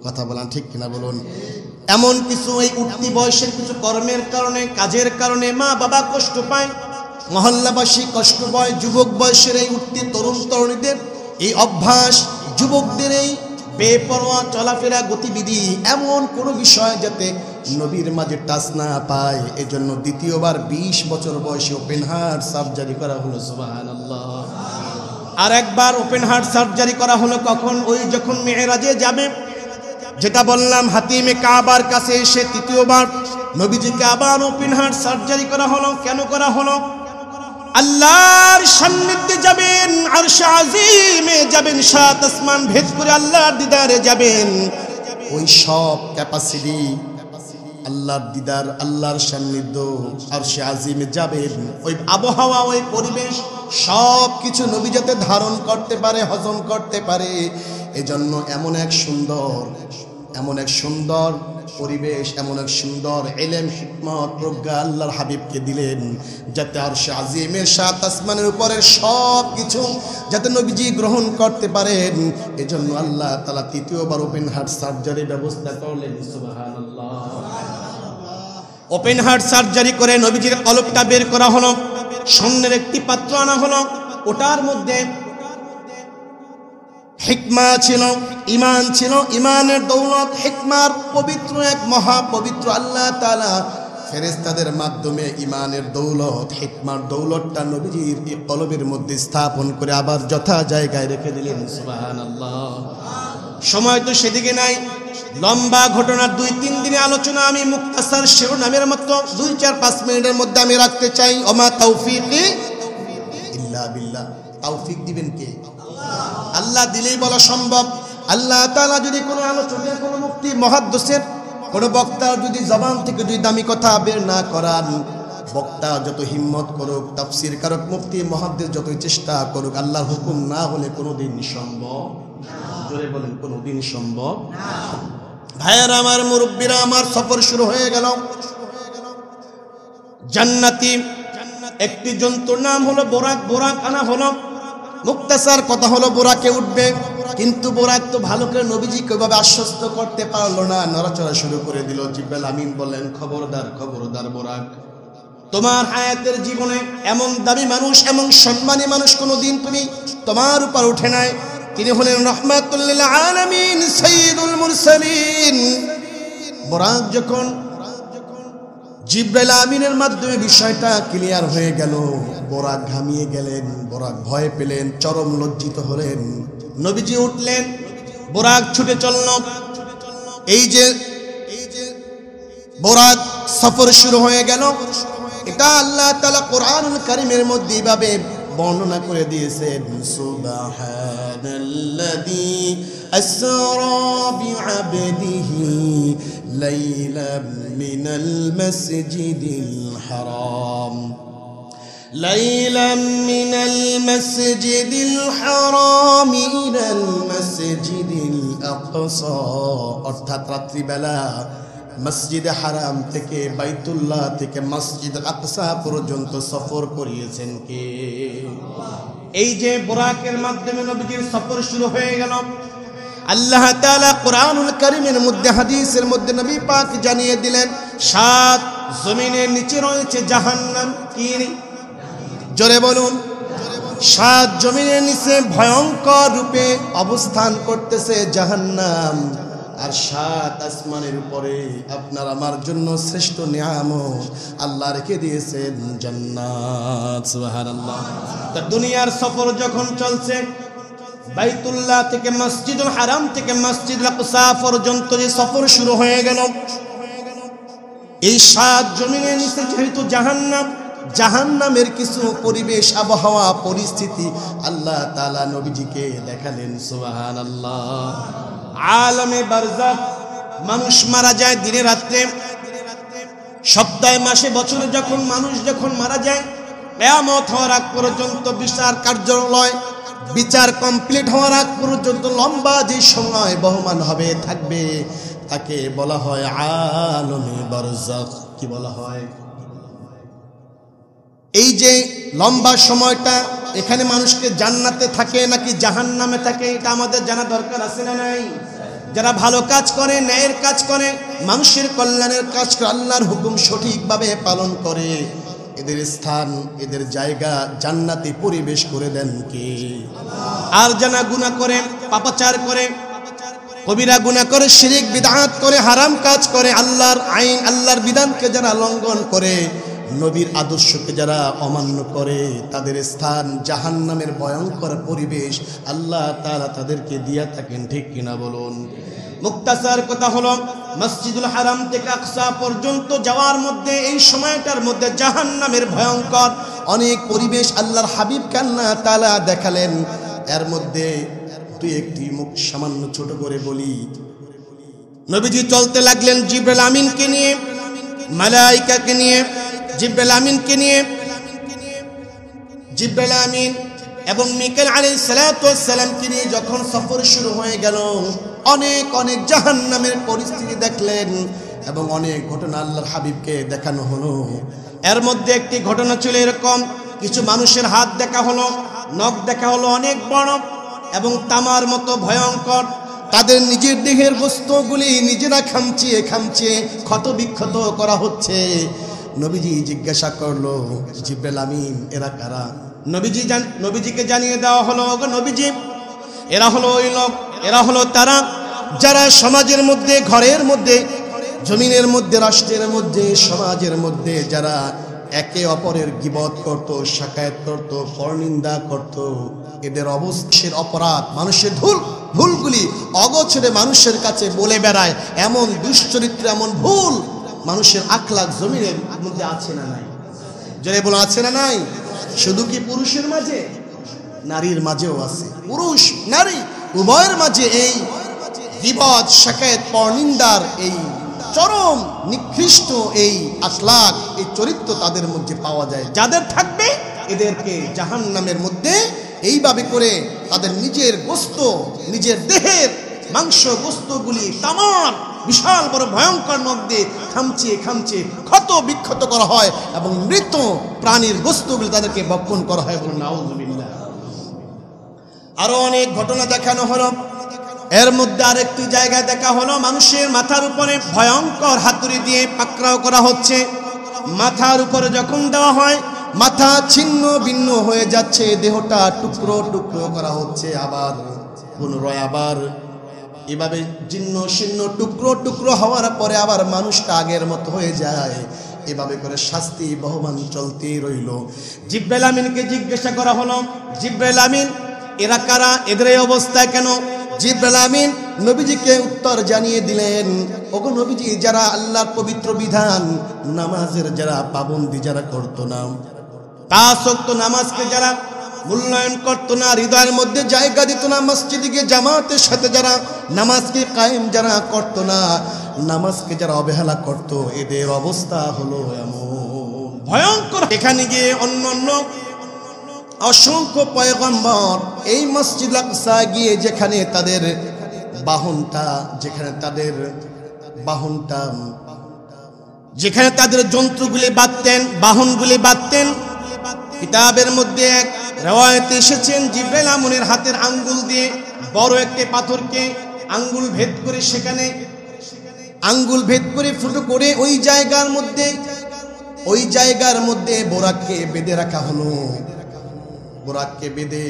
কথা বলেন, ঠিক কিনা বলুন? এমন কিছু এই উঠতি বয়সের কিছু কর্মের কারণে, কাজের কারণে মা বাবা কষ্ট পায়, মহল্লাবাসী কষ্ট পায়। যুবক বয়সের এই উঠতি তরুণ তরুণীদের এই অভ্যাস, যুবকদের এই বেপরোয়া চলাফেরা গতিবিধি, এমন কোনো বিষয় যাতে নবীর মাঝে টাচ না পায়। এজন্য দ্বিতীয়বার 20 বছর বয়সে ওপেন হার্ট সার্জারি করা হলো। সুবহানাল্লাহ। আর একবার ওপেন হার্ট সার্জারি করা হলো কখন? ওই যখন মেরাজে যাবে, যেটা বললাম হাতিমে কাবার কাছে এসে তৃতীয়বার নবীজিকে আবার ওপেন হার্ট সার্জারি করা হলো। কেন করা হলো? আল্লাহর সান্নিধ্যে যাবেন, আরশে আজিমে যাবেন, 7 আসমান ভেদ করে আল্লাহর দিদারে যাবেন। ওই সব ক্যাপাসিটি, আল্লাহর দিদার, আল্লাহর সান্নিধ্য, আরশে আজিমে যাবেন, ওই আবহাওয়া, ওই পরিবেশ সব কিছু নবী যাতে ধারণ করতে পারে, হজম করতে পারে। এজন্য এমন এক সুন্দর পরিবেশ, এমন এক সুন্দর ইলম, হিকমত, প্রজ্ঞা আল্লাহর হাবিবকে দিলেন, যাতে আরশে আজিমের 7 আসমানের উপরের সব কিছু যাতে নবীজি গ্রহণ করতে পারেন। এজন্য আল্লাহ তাআলা তৃতীয়বার ওপেন হার্ট সার্জারির ব্যবস্থা করলেন। সুবহানাল্লাহ। ওপেন হার্ট সার্জারি করে নবীজির কলবটা বের করা হলো, স্বর্ণের একটি পাত্র আনা হলো, ওটার মধ্যে হিকমা ছিল, ঈমান ছিল, ঈমানের দৌলত, হিকমার পবিত্র এক মহাপবিত্র আল্লাহ তাআলা ফেরেশতাদের মাধ্যমে ঈমানের দৌলত, হিকমার দৌলতটা নবীজির এই কলবের মধ্যে স্থাপন করে আবার যথা জায়গায় রেখে দিলেন। সুবহানাল্লাহ। সময় তো সেদিকে নাই, লম্বা ঘটনা, 2-3 দিনে আলোচনা আমি মুক্তাসার শিরোনামের মতো 2-4-5 মিনিটের মধ্যে আমি রাখতে চাই। ওমা তাওফীকি ইল্লা বিল্লাহ। তৌফিক দিবেন কে? আল্লাহ দিলেই বলা সম্ভব। আল্লাহ তাআলা যদি কোনো আলোচকের, কোনো মুফতি, মুহাদ্দিসের, কোনো বক্তার যদি জবান থেকে যদি দামি কথা বের না করান, বক্তা যত হিম্মত করুক, তাফসীর কারক, মুফতি, মুহাদ্দিস যতই চেষ্টা করুক, আল্লাহর হুকুম না হলে কোনোদিন সম্ভব না। জোরে বলেন, কোনোদিন সম্ভব না। ভাইয়েরা আমার, মুরব্বীরা আমার, সফর শুরু হয়ে গেল। জান্নাতি একটি জন্তুর নাম হলো বোরাক। বোরাক আনা হলো। মুক্তাসার কথা হলো বোরাকে উঠবে, কিন্তু বোরাক তো ভালো করে নবীজি কিভাবে আশ্বস্ত করতে পারলো না, নড়াচড়া শুরু করে দিল। জিবরাইল আমিন বললেন, খবরদার, খবরদার বোরাক, তোমার হায়াতের জীবনে এমন দামি মানুষ, এমন সম্মানী মানুষ কোনোদিন তুমি তোমার উপর উঠে নাই। তিনি হলেন রাহমাতুল লিল আলামিন, সাইয়্যিদুল মুরসালিন। বোরাক যখন জিবরাইল আমিনের মাধ্যমে বিষয়টা ক্লিয়ার হয়ে গেল, বোরাক ঘামিয়ে গেলেন, বোরাক ভয় পেলেন, চরম লজ্জিত হলেন। নবীজি উঠলেন, বোরাক ছুটে চলল। এই যে বোরাক সফর শুরু হয়ে গেল, এটা আল্লাহ তাআলা কোরআনুল কারীমের মধ্যে এইভাবে বর্ণনা করে দিয়েছেন, সুবহানাল্লাযী আসরা বিআবদিহি লাইলাম মিনাল মাসজিদিল হারাম, লাইলাম মিনাল মাসজিদিল হারাম ইলাল মাসজিদিল আকসা। অর্থাৎ রাত্রিবেলা মসজিদে হারাম থেকে, বাইতুল্লাহ থেকে মসজিদ আকসা পর্যন্ত সফর করিয়েছেন কে? এই যে বোরাকের মাধ্যমে নবীজির সফর শুরু হয়ে গেল। আল্লাহ তাআলা কোরআনুল কারীমের মধ্যে, হাদিসের মধ্যে নবী পাক জানিয়ে দিলেন, 7 জমিনের নিচে রয়েছে জাহান্নাম। কি? জোরে বলুন। 7 জমিনের নিচে ভয়ঙ্কর রূপে অবস্থান করতেছে জাহান্নাম। আর 7 আসমানের উপরে আপনার আমার জন্য শ্রেষ্ঠ নিয়ামত আল্লাহ রেখে দিয়েছেন, জান্নাত। সুবহানাল্লাহ। তা দুনিয়ার সফর যখন চলছে, বাইতুল্লাহ থেকে মসজিদুল হারাম থেকে মসজিদুল আকসা পর্যন্ত যে সফর শুরু হয়ে গেল, এই 7 জমিনের নিচে যেহেতু জাহান্নাম, জাহান্নামের কিছু পরিবেশ, আবহাওয়া, পরিস্থিতি আল্লাহ তাআলা নবীজিকে দেখালেন। সুবহানাল্লাহ। আলমে বারজাখ, মানুষ মারা যায় দিনে রাত্রে, সপ্তাহে, মাসে, বছরে, যখন মানুষ যখন মারা যায়, কিয়ামত হওয়ার আগ পর্যন্ত বিচার কার্যালয়, বিচার কমপ্লিট হওয়ার আগ পর্যন্ত লম্বা যে সময় বহমান হবে, থাকবে, তাকে বলা হয় আলমে বারজাখ। কি বলা হয়? এই যে লম্বা সময়টা, এখানে মানুষকে জান্নাতে থাকে নাকি জাহান্নামে থাকে, এটা আমাদের জানা দরকার আছে না নাই? যারা ভালো কাজ করে, ন্যায়ের কাজ করে, মানুষের কল্যাণের কাজ করে, আল্লাহর হুকুম সঠিকভাবে পালন করে, এদের স্থান, এদের জায়গা জান্নাতে পরিবেশ করে দেন কে? আর যারা গুনাহ করে, পাপাচার করে, কবিরা গুনাহ করে, শিরিক বিদআত করে, হারাম কাজ করে, আল্লাহর আইন আল্লাহর বিধানকে যারা লঙ্ঘন করে, নবীর আদর্শকে যারা অমান্য করে, তাদের স্থান জাহান্নামের ভয়ঙ্কর পরিবেশ আল্লাহ তাআলা তাদেরকে দিয়া থাকেন। ঠিক কিনা বলুন? মুক্তাসার কথা হলো, মসজিদুল হারাম থেকে আকসা পর্যন্ত যাওয়ার মধ্যে এই সময়টার মধ্যে জাহান্নামের ভয়ঙ্কর অনেক পরিবেশ আল্লাহর হাবিবকে আল্লাহ তাআলা দেখালেন। এর মধ্যে তুই একটি মুখ সামান্য ছোট করে বলি, নবীজি চলতে লাগলেন জিবরাইল আমিনকে নিয়ে, মালায়েকাকে নিয়ে, জিবরাইল আমিনকে নিয়ে। জিবরাইল আমিন এবং মিকাইল আলাইহিস সালাতু ওয়াস সালামকে নিয়ে যখন সফর শুরু হয়ে গেল, অনেক অনেক জাহান্নামের পরিস্থিতি দেখলেন এবং অনেক ঘটনা আল্লাহর হাবিবকে দেখানো হলো। এর মধ্যে একটি ঘটনা ছিল এরকম, কিছু মানুষের হাত দেখা হলো, নখ দেখা হলো অনেক বড় এবং তামার মতো ভয়ঙ্কর। তাদের নিজের দেহের বস্তুগুলি নিজেরা খামচিয়ে খামচিয়ে ক্ষত বিক্ষত করা হচ্ছে। নবীজি জিজ্ঞাসা করলো, জিবরাইল আমিন এরা কারা? নবীজিকে জানিয়ে দেওয়া হলো, ওগো নবীজি, এরা হলো ওই লোক, এরা হলো তারা যারা সমাজের মধ্যে, ঘরের মধ্যে, জমিনের মধ্যে, রাষ্ট্রের মধ্যে, সমাজের মধ্যে যারা একে অপরের গীবত করত, শাকায়াত করত, পরনিন্দা করত। এদের অবশ্যের অপরাধ, মানুষের ভুলগুলি অগোচরে মানুষের কাছে বলে বেড়ায়, এমন দুশ্চরিত্র, এমন ভুল মানুষের আখলাক জমিনের মধ্যে আছে না নাই? জোরে বলো, আছে না নাই? শুধু কি পুরুষের মাঝে? নারীর মাঝেও আছে। পুরুষ নারী উভয়ের মাঝে এই গীবত, শাকায়াত, পরনিন্দার এই চরম নিকৃষ্ট এই আখলাক, এই চরিত্র তাদের মধ্যে পাওয়া যায়। যাদের থাকবে এদেরকে জাহান্নামের মধ্যে এইভাবে করে তাদের নিজের গোস্ত, নিজের দেহের মাংস গোস্তগুলি তামার বিশাল বড় ভয়ঙ্কর নখ দিয়ে খামচিয়ে খামচিয়ে ক্ষত বিক্ষত করা হয় এবং মৃত প্রাণীর গোস্তগুলি তাদেরকে ভক্ষণ করা হয়। বলুন নাউযুবিল্লাহ। আরো অনেক ঘটনা দেখানো হলো। এর মধ্যে আরেকটি জায়গায় দেখা হলো, মানুষের মাথার উপরে ভয়ঙ্কর হাতুড়ি দিয়ে পাকড়াও করা হচ্ছে। মাথার উপরে যখন দেওয়া হয়, মাথা ছিন্ন ভিন্ন হয়ে যাচ্ছে, দেহটা টুকরো টুকরো করা হচ্ছে, আবার পুনরায় আবার এভাবে জীর্ণ শীর্ণ টুকরো টুকরো হওয়ার পরে আবার মানুষটা আগের মতো হয়ে যায়। এভাবে করে শাস্তি বহমান চলতেই রইল। জিবরাইল আমিনকে জিজ্ঞাসা করা হলো, জিবরাইল আমিন এরা কারা, এদের এই অবস্থা কেন? জিবরাইল আমিন নবীজিকে উত্তর জানিয়ে দিলেন, ওগো নবীজি, যারা আল্লাহর পবিত্র বিধান নামাজের যারা পাবন্দি যারা করতো না, পাঁচ ওয়াক্ত নামাজকে যারা মূল্যায়ন করতো না, হৃদয়ের মধ্যে জায়গা দিত না, মসজিদে গিয়ে জামাতের সাথে যারা নামাজকে কায়েম যারা করতো না, নামাজকে যারা অবহেলা করতো, এদের অবস্থা হলো এমন ভয়ঙ্কর। এখানে গিয়ে অন্য অসংখ্য পয়গম্বর এই মসজিদ আকসা গিয়ে যেখানে তাদের যেখানে তাদের যন্ত্রগুলি বাঁধতেন, বাহনগুলি বাঁধতেন, কিতাবের মধ্যে এক রওয়ায়াতে এসেছেন, জিবরাইল আমিনের হাতের আঙ্গুল দিয়ে বড় একটি পাথরকে আঙ্গুল ভেদ করে, সেখানে আঙ্গুল ভেদ করে ফুটো করে ওই জায়গার মধ্যে বোরাককে বেঁধে রাখা হলো। বোরাককে বেঁধে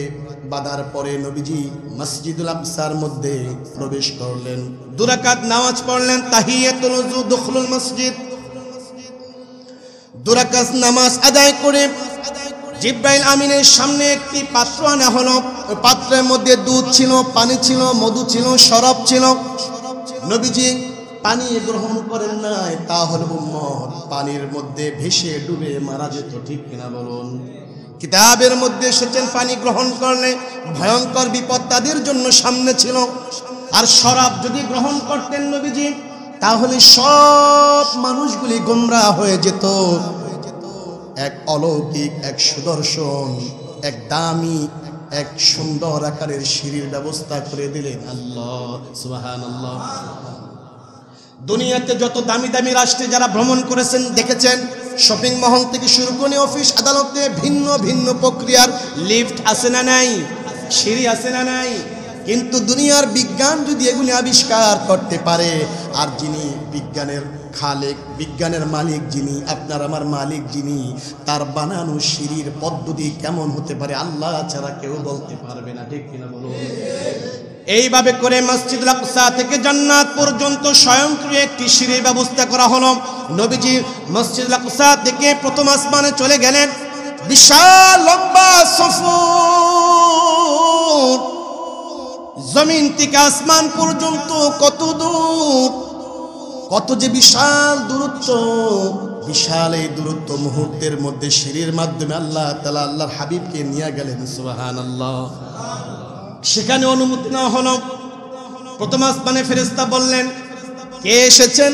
বাঁধার পরে নবীজি মসজিদুল আকসার মধ্যে প্রবেশ করলেন, 2 রাকাত নামাজ পড়লেন, তাহিয়াতুল ওযু, দুখুলুল মসজিদ। 2 রাকাত নামাজ আদায় করে জিবরাইল আমিনের সামনে একটি পাত্র আনা হলো। ওই পাত্রের মধ্যে দুধ ছিল, পানি ছিল, মধু ছিল, শরাব ছিল। নবীজি পানি গ্রহণ করেন নাই, তাহলে উম্মত পানির মধ্যে ভেসে ডুবে মারা যেত। ঠিক কিনা বলুন? কিতাবের মধ্যে এসেছেন, পানি গ্রহণ করলে ভয়ঙ্কর বিপদ তাদের জন্য সামনে ছিল। আর শরাব যদি গ্রহণ করতেন নবীজি, তাহলে সব মানুষগুলি গোমরাহ হয়ে যেত। এক অলৌকিক, এক সুদর্শন, এক দামি, এক সুন্দর আকারের সিঁড়ির ব্যবস্থা করে দিলেন। আল্লাহ সুবহানাল্লাহ। দুনিয়াতে যত দামি দামি রাষ্ট্রে যারা ভ্রমণ করেছেন দেখেছেন, শপিং মহল থেকে শুরু করে অফিস আদালতে ভিন্ন ভিন্ন প্রক্রিয়ার লিফট আছে না নাই, সিঁড়ি আছে না নাই। কিন্তু দুনিয়ার বিজ্ঞান যদি এগুলি আবিষ্কার করতে পারে, আর যিনি বিজ্ঞানের খালেক, বিজ্ঞানের মালিক যিনি, আপনার আমার মালিক যিনি, তার বানানো সিঁড়ির পদ্ধতি কেমন হতে পারে আল্লাহ ছাড়া কেউ বলতে পারবে না। ঠিক কিনা বলুন? এইভাবে করে মসজিদুল আকসা থেকে জান্নাত পর্যন্ত স্বয়ংক্রিয় একটি সিঁড়ির ব্যবস্থা করা হলো। নবীজি মসজিদুল আকসা থেকে প্রথম আসমানে চলে গেলেন। বিশাল লম্বা সফর, জমিন থেকে আসমান পর্যন্ত কত দূর, কত যে বিশাল দূরত্ব। বিশাল এই দূরত্ব মুহূর্তের মধ্যে সিঁড়ির মাধ্যমে আল্লাহ তাআলা আল্লাহর হাবিবকে নিয়ে গেলেন। সুবহানাল্লাহ। সেখানে অনুমতি নেওয়া হলো। প্রথম আসমানে ফেরেশতা বললেন, কে এসেছেন?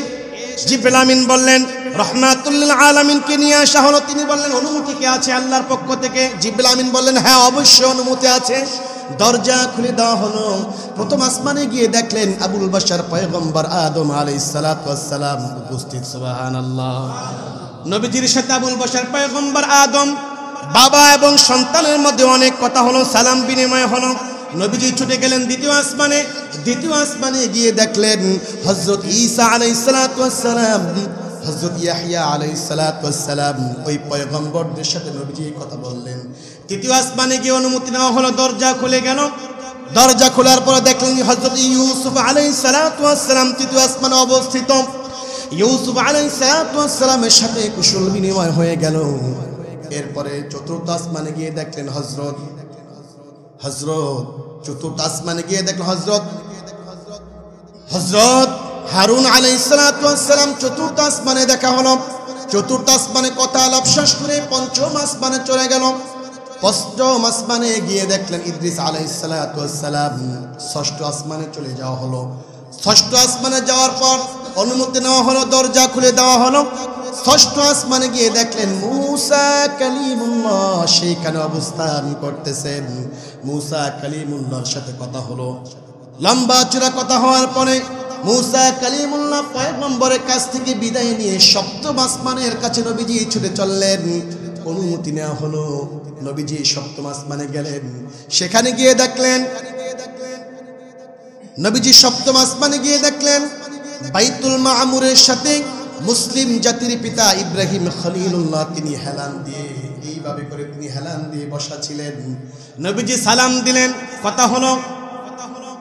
জিবরিল আমিন বললেন, রাহমাতুল লিল আলামিনকে নিয়ে আসা হলো। তিনি বললেন, অনুমতি কে আছে আল্লাহর পক্ষ থেকে? জিবরিল আমিন বললেন, হ্যাঁ অবশ্যই অনুমতি আছে। দরজা খুলে দেওয়া হলো। প্রথম আসমানে গিয়ে দেখলেন আবুল বাশার পয়গম্বর আদম আলাইহিস সালাতু ওয়াস সালাম উপস্থিত। সুবহানাল্লাহ। নবীজির সাথে আবুল বাশার পয়গম্বর আদম বাবা এবং সন্তানের মধ্যে অনেক কথা হলো, সালাম বিনিময় হলো। নবীজি ছুটে গেলেন দ্বিতীয় আসমানে। দ্বিতীয় আসমানে গিয়ে দেখলেন হযরত ঈসা আলাইহিস সালাতু ওয়াস সালাম, হযরত ইয়াহইয়া আলাইহিস সালাতু ওয়াস সালাম, ওই পয়গম্বরদের সাথে নবীজি কথা বললেন। তৃতীয় আসমানে গিয়ে অনুমতি নেওয়া হলো। দরজা খুলে গেল। দরজা খোলার পরে দেখলেন হযরত ইউসুফ আলাইহিস সালাতু ওয়াস সালাম তৃতীয় আসমানে অবস্থিত। ইউসুফ আলাইহিস সালাতু ওয়াস সালামের সাথে কুশল বিনিময় হয়ে গেল। এরপরে চতুর্থ আসমানে গিয়ে দেখলেন হযরত চতুর্থ আসমানে গিয়ে দেখলেন হযরত হারুন আলাইহিস সালাতু ওয়াস সালাম চতুর্থ আসমানে দেখা হলো। চতুর্থ আসমানে কথা আলাপ শেষ করে পঞ্চম আসমানে চলে গেল। পঞ্চম আসমানে গিয়ে দেখলেন ইদ্রিস আলাইহিস সালাতু ওয়াস সালাম। ষষ্ঠ আসমানে চলে যাওয়া হলো। ষষ্ঠ আসমানে যাওয়ার পর অনুমতি নেওয়া হলো, দরজা খুলে দেওয়া হলো। ষষ্ঠ আসমানে গিয়ে দেখলেন মূসা কালিমুল্লাহ সেইখানে অবস্থান করতেছেন। মূসা কালিমুল্লাহর সাথে কথা হলো। লম্বা চূড়া কথা হওয়ার পরে মূসা কালিমুল্লাহ পয়গম্বরের কাছ থেকে বিদায় নিয়ে সপ্তম আসমানের কাছে নবীজি ছুটে চললেন। অনুমতি নেওয়া হলো। নবীজি সপ্তম আসমানে গেলেন। সেখানে গিয়ে দেখলেন নবীজি সপ্তম আসমানে গিয়ে দেখলেন বাইতুল মামুরের সাথে মুসলিম জাতির পিতা ইব্রাহিম খলিলুল্লাহ তিনি হেলান দিয়ে, এইভাবে করে তিনি হেলান দিয়ে বসা ছিলেন। নবীজি সালাম দিলেন, কথা হলো।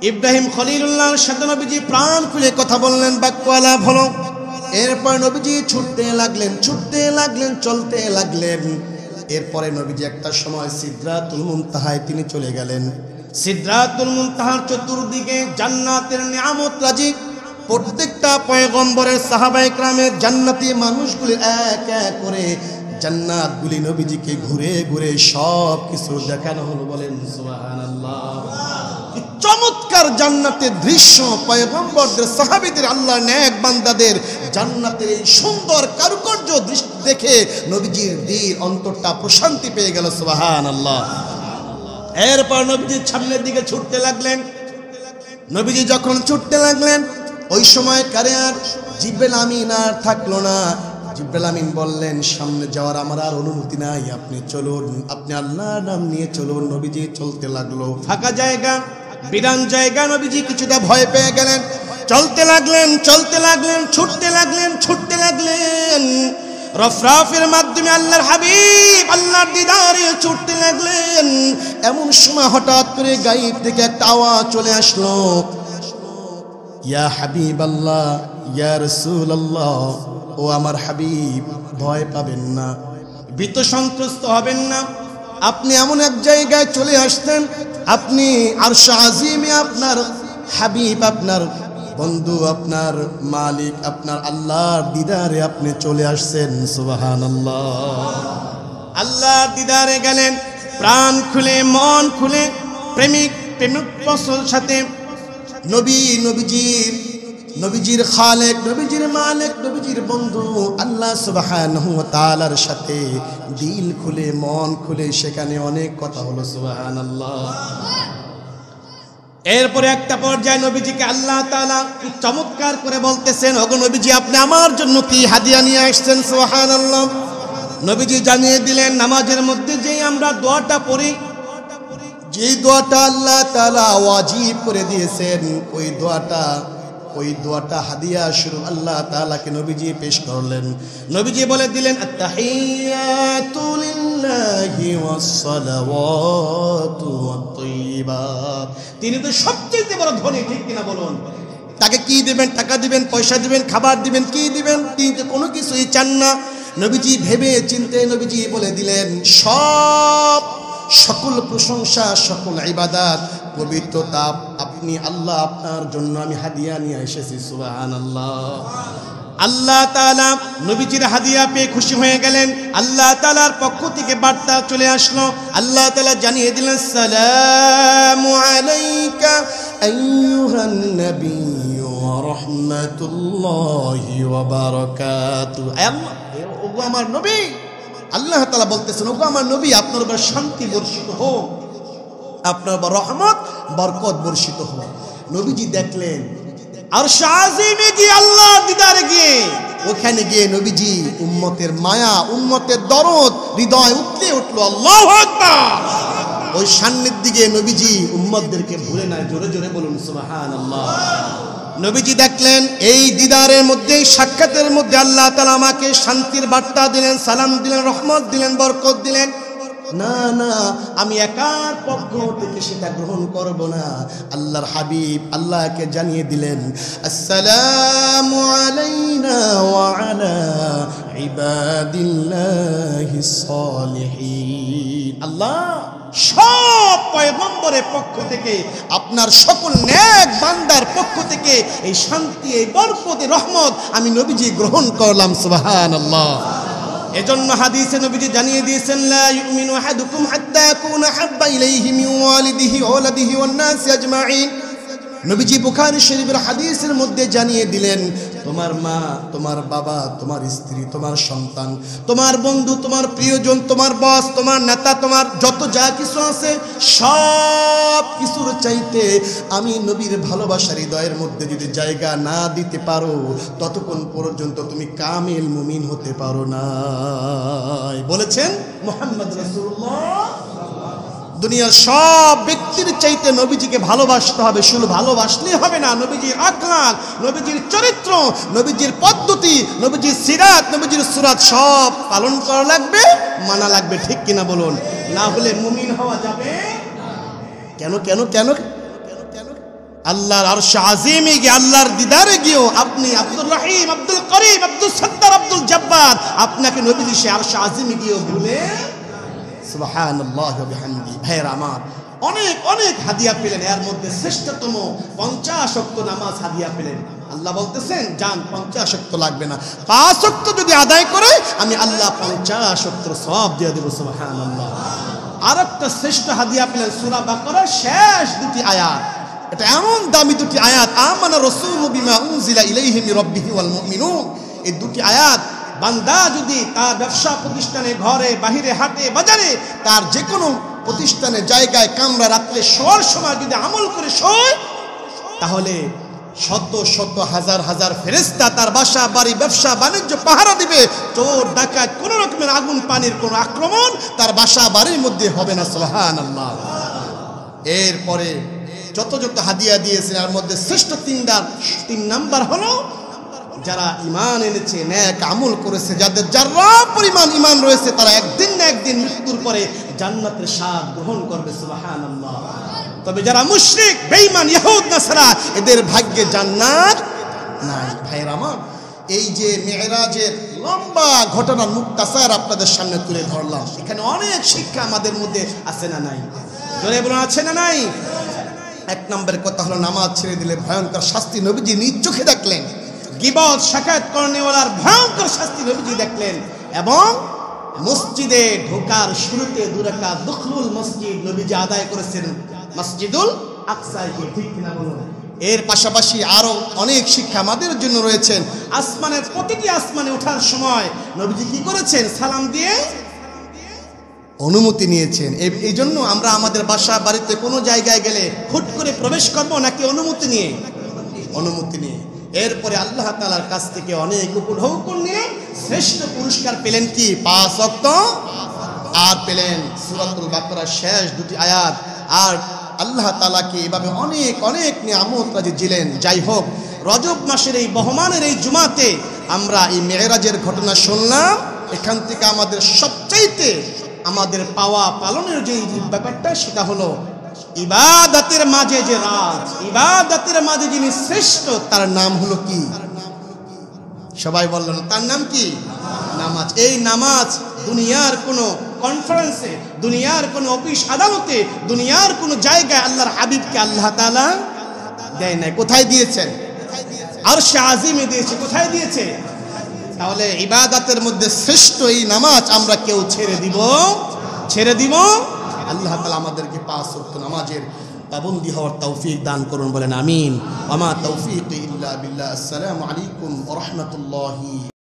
ইব্রাহিম খলিলুল্লাহর সাথে নবীজি প্রাণ খুলে কথা বললেন, বাক্য আলাপ হলো। এরপর নবীজি ছুটতে লাগলেন, চলতে লাগলেন। এরপরে নবীজি একটা সময় সিদরাতুল মুনতাহায় তিনি চলে গেলেন। সিদরাতুল মুনতাহার চতুর্দিকে জান্নাতের নিয়ামত রাজি। প্রত্যেকটা পয়গম্বরের সাহাবায়ে কেরামের জান্নাতি মানুষগুলি এক এক করে জান্নাতগুলি নবীজিকে ঘুরে ঘুরে সব কিছু দেখানো হলো। বলেন সুবহানাল্লাহ। চমৎকার জান্নাতের দৃশ্য, পয়গম্বরদের সাহাবীদের আল্লাহর নেক বান্দাদের জান্নাতের এই সুন্দর কারুকার্য দৃশ্য দেখে নবীজির দিল অন্তরটা প্রশান্তি পেয়ে গেল। সুবহানাল্লাহ। এরপর নবীজি সামনের দিকে ছুটতে লাগলেন। নবীজি যখন ছুটতে লাগলেন ওই সময় কারে আর জিবরিল আমিন আর থাকলো না। জিবরিল আমিন বললেন, সামনে যাওয়ার আমার আর অনুমতি নাই, আপনি চলুন, আপনি আল্লাহর নাম নিয়ে চলুন। নবীজি চলতে লাগলো। ফাঁকা জায়গা, বিরান জায়গা। নবীজি কিছুটা ভয় পেয়ে গেলেন। চলতে লাগলেন, ছুটতে লাগলেন। রফরাফের মাধ্যমে আল্লাহর হাবিব আল্লাহর দিদারে ছুটতে লাগলেন। এমন সময় হঠাৎ করে গায়েব থেকে একটা আওয়াজ চলে আসলো, ইয়া হাবিবাল্লাহ, ইয়া রাসূলুল্লাহ, ও আমার হাবিব, ভয় পাবেন না, ভীত সন্ত্রস্ত হবেন না। আপনি এমন এক জায়গায় চলে আসতেন, আপনি আরশ আজিমে আপনার হাবিব, আপনার বন্ধু, আপনার মালিক, আপনার আল্লাহর দিদারে আপনি চলে আসছেন। সুবহানাল্লাহ। আল্লাহর দিদারে গেলেন, প্রাণ খুলে মন খুলে প্রেমিক পছন্দ সাথে নবীজির খালেক, নবীজির মালিক, নবীজির বন্ধু আল্লাহ সুবহানাহু ওয়া তাআলার সাথে দিল খুলে মন খুলে সেখানে অনেক কথা হলো। সুবহানাল্লাহ। এরপরে একটা পর্যায়ে নবীজিকে আল্লাহ তাআলা চমৎকার করে বলতেছেন, ওগো নবীজি, আপনি আমার জন্য কি হাদিয়া নিয়ে আসছেন? সুবহানাল্লাহ। নবীজি জানিয়ে দিলেন, নামাজের মধ্যে যেই আমরা দোয়াটা পড়ি, যেই দোয়াটা আল্লাহ তাআলা ওয়াজিব করে দিয়েছেন, ওই দোয়াটা হাদিয়া স্বরূপ আল্লাহ তাআলাকে নবীজি পেশ করলেন। নবীজি বলে দিলেন আত-তাহিয়াতু লিল্লাহি ওয়াস-সালাওয়াতু ওয়াত-তাইয়্যিবাত। তিনি তো সবচেয়ে বড় ধনী, ঠিক কিনা বলুন? তাকে কি দিবেন? টাকা দিবেন, পয়সা দিবেন, খাবার দিবেন, কি দিবেন? তিনি তো কোনো কিছুই চান না। নবীজি ভেবে চিন্তে নবীজি বলে দিলেন সকল প্রশংসা, সকল ইবাদত, পবিত্রতা আপনি আল্লাহ, আপনার জন্য আমি হাদিয়া নিয়ে এসেছি। সুবহানাল্লাহ। আল্লাহ তাআলা নবীজির হাদিয়া পেয়ে খুশি হয়ে গেলেন। আল্লাহ তাআলার পক্ষ থেকে বার্তা চলে আসলো। আল্লাহ তাআলা জানিয়ে দিলেন সালামু আলাইকা আইয়ুহান নাবিয়্যু ওয়া রাহমাতুল্লাহি ওয়া বারাকাতুহু। ওগো আমার নবী, আল্লাহ তাআলা বলতেছেন ওগো আমার নবী, আপনার উপর শান্তি বর্ষিত হোক, আপনার উপর রহমত বরকত বর্ষিত হোক। নবীজি দেখলেন আরশ আজিমে গিয়ে আল্লাহর দিদারে গিয়ে, ওখানে গিয়ে নবীজি উম্মতের মায়া, উম্মতের দরদ হৃদয় উতলে উঠলো। আল্লাহু আকবার। ওই সান্নিধ্যে গিয়ে নবীজি উম্মতদেরকে ভুলে নাই। জোরে জোরে বলুন সুবহানাল্লাহ। নবীজি দেখলেন এই দিদারের মধ্যে, সাক্ষাতের মধ্যে আল্লাহ তাআলা আমাকে শান্তির বার্তা দিলেন, সালাম দিলেন, রহমত দিলেন, বরকত দিলেন। না না, আমি একার পক্ষ থেকে সেটা গ্রহণ করব না। আল্লাহর হাবিব আল্লাহকে জানিয়ে দিলেন আসসালামু আলাইনা ওয়া আলা ইবাদিল্লাহিস সালিহিন। আল্লাহ সব পয়গম্বরের পক্ষ থেকে, আপনার সকল নেক বান্দার পক্ষ থেকে এই শান্তি, এই বরকত, এই রহমত আমি নবীজি গ্রহণ করলাম। সুবহানাল্লাহ। এজন্য হাদিসে নবীজি জানিয়ে দিয়েছেন লা ইউমিনু আহাদুকুম হাত্তা ইয়াকুনা হাব্বা ইলাইহি মিন ওয়ালিদিহি ওয়া ওয়ালাদিহি ওয়ান নাসি আজমাইন। নবীজি বুখারী শরীফের হাদিসের মধ্যে জানিয়ে দিলেন তোমার মা, তোমার বাবা, তোমার স্ত্রী, তোমার সন্তান, তোমার বন্ধু, তোমার প্রিয়জন, তোমার বস, তোমার নেতা, তোমার যত যা কিছু আছে সব কিছুর চাইতে আমি নবীর ভালোবাসার হৃদয়ের মধ্যে যদি জায়গা না দিতে পারো ততক্ষণ পর্যন্ত তুমি কামিল মুমিন হতে পারো না। বলেছেন মুহাম্মদ রাসূলুল্লাহ। দুনিয়ার সব ব্যক্তির চাইতে নবীজিকে ভালোবাসতে হবে। শুধু ভালোবাসলেই হবে না, নবীজির আখলাক, নবীজির চরিত্র, নবীজির পদ্ধতি, নবীজির সিরাত, নবীজির সুরাত সব পালন করা লাগবে, মানা লাগবে, ঠিক কিনা বলুন? না হলে মুমিন হওয়া যাবে কেন? কেন কেন আল্লাহর আরশ আজিমে গিয়ে, আল্লাহর দিদারে গিয়েও আপনি আব্দুর রহিম, আব্দুল করিম, আব্দুল সত্তার, আব্দুল জব্বার, আপনাকে নবীজি সে আরশ আজিমে গিয়েও ভুলে। সুবহানাল্লাহ ওয়া বিহামদি। ভাইরা আমার, অনেক অনেক হাদিয়া পেলেন। এর মধ্যে শ্রেষ্ঠতম 50 ওয়াক্ত নামাজ হাদিয়া পেলেন। আল্লাহ বলতেছেন জান 50 ওয়াক্ত লাগবে না, 5 ওয়াক্ত যদি আদায় করে আমি আল্লাহ 50 ওয়াক্তের সওয়াব দিয়ে দেব। সুবহানাল্লাহ। আরেকটা শ্রেষ্ঠ হাদিয়া পেলেন সূরা বাকারার শেষ দুটি আয়াত। এটা এমন দামি দুটি আয়াত, আমানা রাসূলু বিমা উনজিলা ইলাইহি মির রাব্বিহি ওয়াল মুমিনুন। এই দুটি আয়াত বান্দা যদি তার ব্যবসা প্রতিষ্ঠানে, ঘরে, বাহিরে, হাটে, বাজারে, তার যে কোনো প্রতিষ্ঠানে, জায়গায়, কামরা, রাত্রে শোয়ার সময় যদি আমল করে শোয়, তাহলে শত শত হাজার হাজার ফেরেশতা তার বাসা, বাড়ি, ব্যবসা, বাণিজ্য পাহারা দিবে। চোর ডাকাত, কোন রকমের আগুন পানির কোন আক্রমণ তার বাসা বাড়ির মধ্যে হবে না। সুবহানাল্লাহ। এরপরে যত যত হাদিয়া দিয়েছেন এর মধ্যে শ্রেষ্ঠ 3 নাম্বার হলো যারা ঈমান এনেছে, নেক আমল করেছে, যাদের যারা পরিমাণ ঈমান রয়েছে, তারা একদিন না একদিন মৃত্যুর পরে জান্নাতের স্বাদ গ্রহণ করবে। সুবহানাল্লাহ। তবে যারা মুশরিক, বেঈমান, ইহুদ, নাসারা, এদের ভাগ্যে জান্নাত নাই। ভাইরা আমার, এই যে মেরাজের লম্বা ঘটনার মুক্তাসার আপনাদের সামনে তুলে ধরলাম, এখানে অনেক শিক্ষা আমাদের মধ্যে আছে না নাই? জোরে বলুন, আছে না নাই? 1 নম্বরের কথা হলো নামাজ ছেড়ে দিলে ভয়ঙ্কর শাস্তি নবীজি নিজ চোখে দেখলেন। গীবত, শাকায়াত করনেওয়ালার ভয়ঙ্কর শাস্তি নবীজি দেখলেন। এবং মসজিদে ঢোকার শুরুতে 2 রাকাত দুখলুল মসজিদ নবীজি আদায় করেছেন মসজিদুল আকসায় গিয়ে, ঠিক কিনা বলুন? এর পাশাপাশি আরো অনেক শিক্ষা আমাদের জন্য রয়েছেন। আসমানের প্রতিটি আসমানে ওঠার সময় নবীজি কি করেছেন? সালাম দিয়ে অনুমতি নিয়েছেন। এই জন্য আমরা আমাদের বাসা, বাড়িতে কোনো জায়গায় গেলে হুট করে প্রবেশ করব নাকি অনুমতি নিয়ে? অনুমতি নিয়ে। এরপরে আল্লাহ তাআলার কাছ থেকে অনেক হুকুম নিয়ে শ্রেষ্ঠ পুরস্কার পেলেন কি? 5 ওয়াক্ত। আর পেলেন সূরাতুল বাকারার শেষ 2টি আয়াত। আর আল্লাহ তাআলাকে এভাবে অনেক অনেক নিয়ামত দিলেন। যাই হোক, রজব মাসের এই বহমানের এই জুমাতে আমরা এই মেরাজের ঘটনা শুনলাম। এখান থেকে আমাদের সবচাইতে আমাদের পাওয়া পালনের যে ব্যাপারটা সেটা হলো ইবাদতের মাঝে যে রাজ, ইবাদতের মাঝে যিনি শ্রেষ্ঠ তার নাম হলো কি? সবাই বললেন তার নাম কি? নামাজ। এই নামাজ দুনিয়ার কোনো কনফারেন্সে, দুনিয়ার কোনো অফিস আদালতে, দুনিয়ার কোনো জায়গায় আল্লাহর হাবিবকে আল্লাহ তাআলা দেয় নাই। কোথায় দিয়েছেন? আরশে আজিমে দিয়েছে। কোথায় দিয়েছে? তাহলে ইবাদতের মধ্যে শ্রেষ্ঠ এই নামাজ আমরা কেউ ছেড়ে দিব? আল্লাহ তাআলা আমাদেরকে 5 ওয়াক্ত নামাজের পাবন্দি হওয়ার তৌফিক দান করুন, বলেন আমিন। ওয়া মা তৌফিকি ইল্লা বিল্লাহ। আসসালামু আলাইকুম ওয়া রাহমাতুল্লাহি।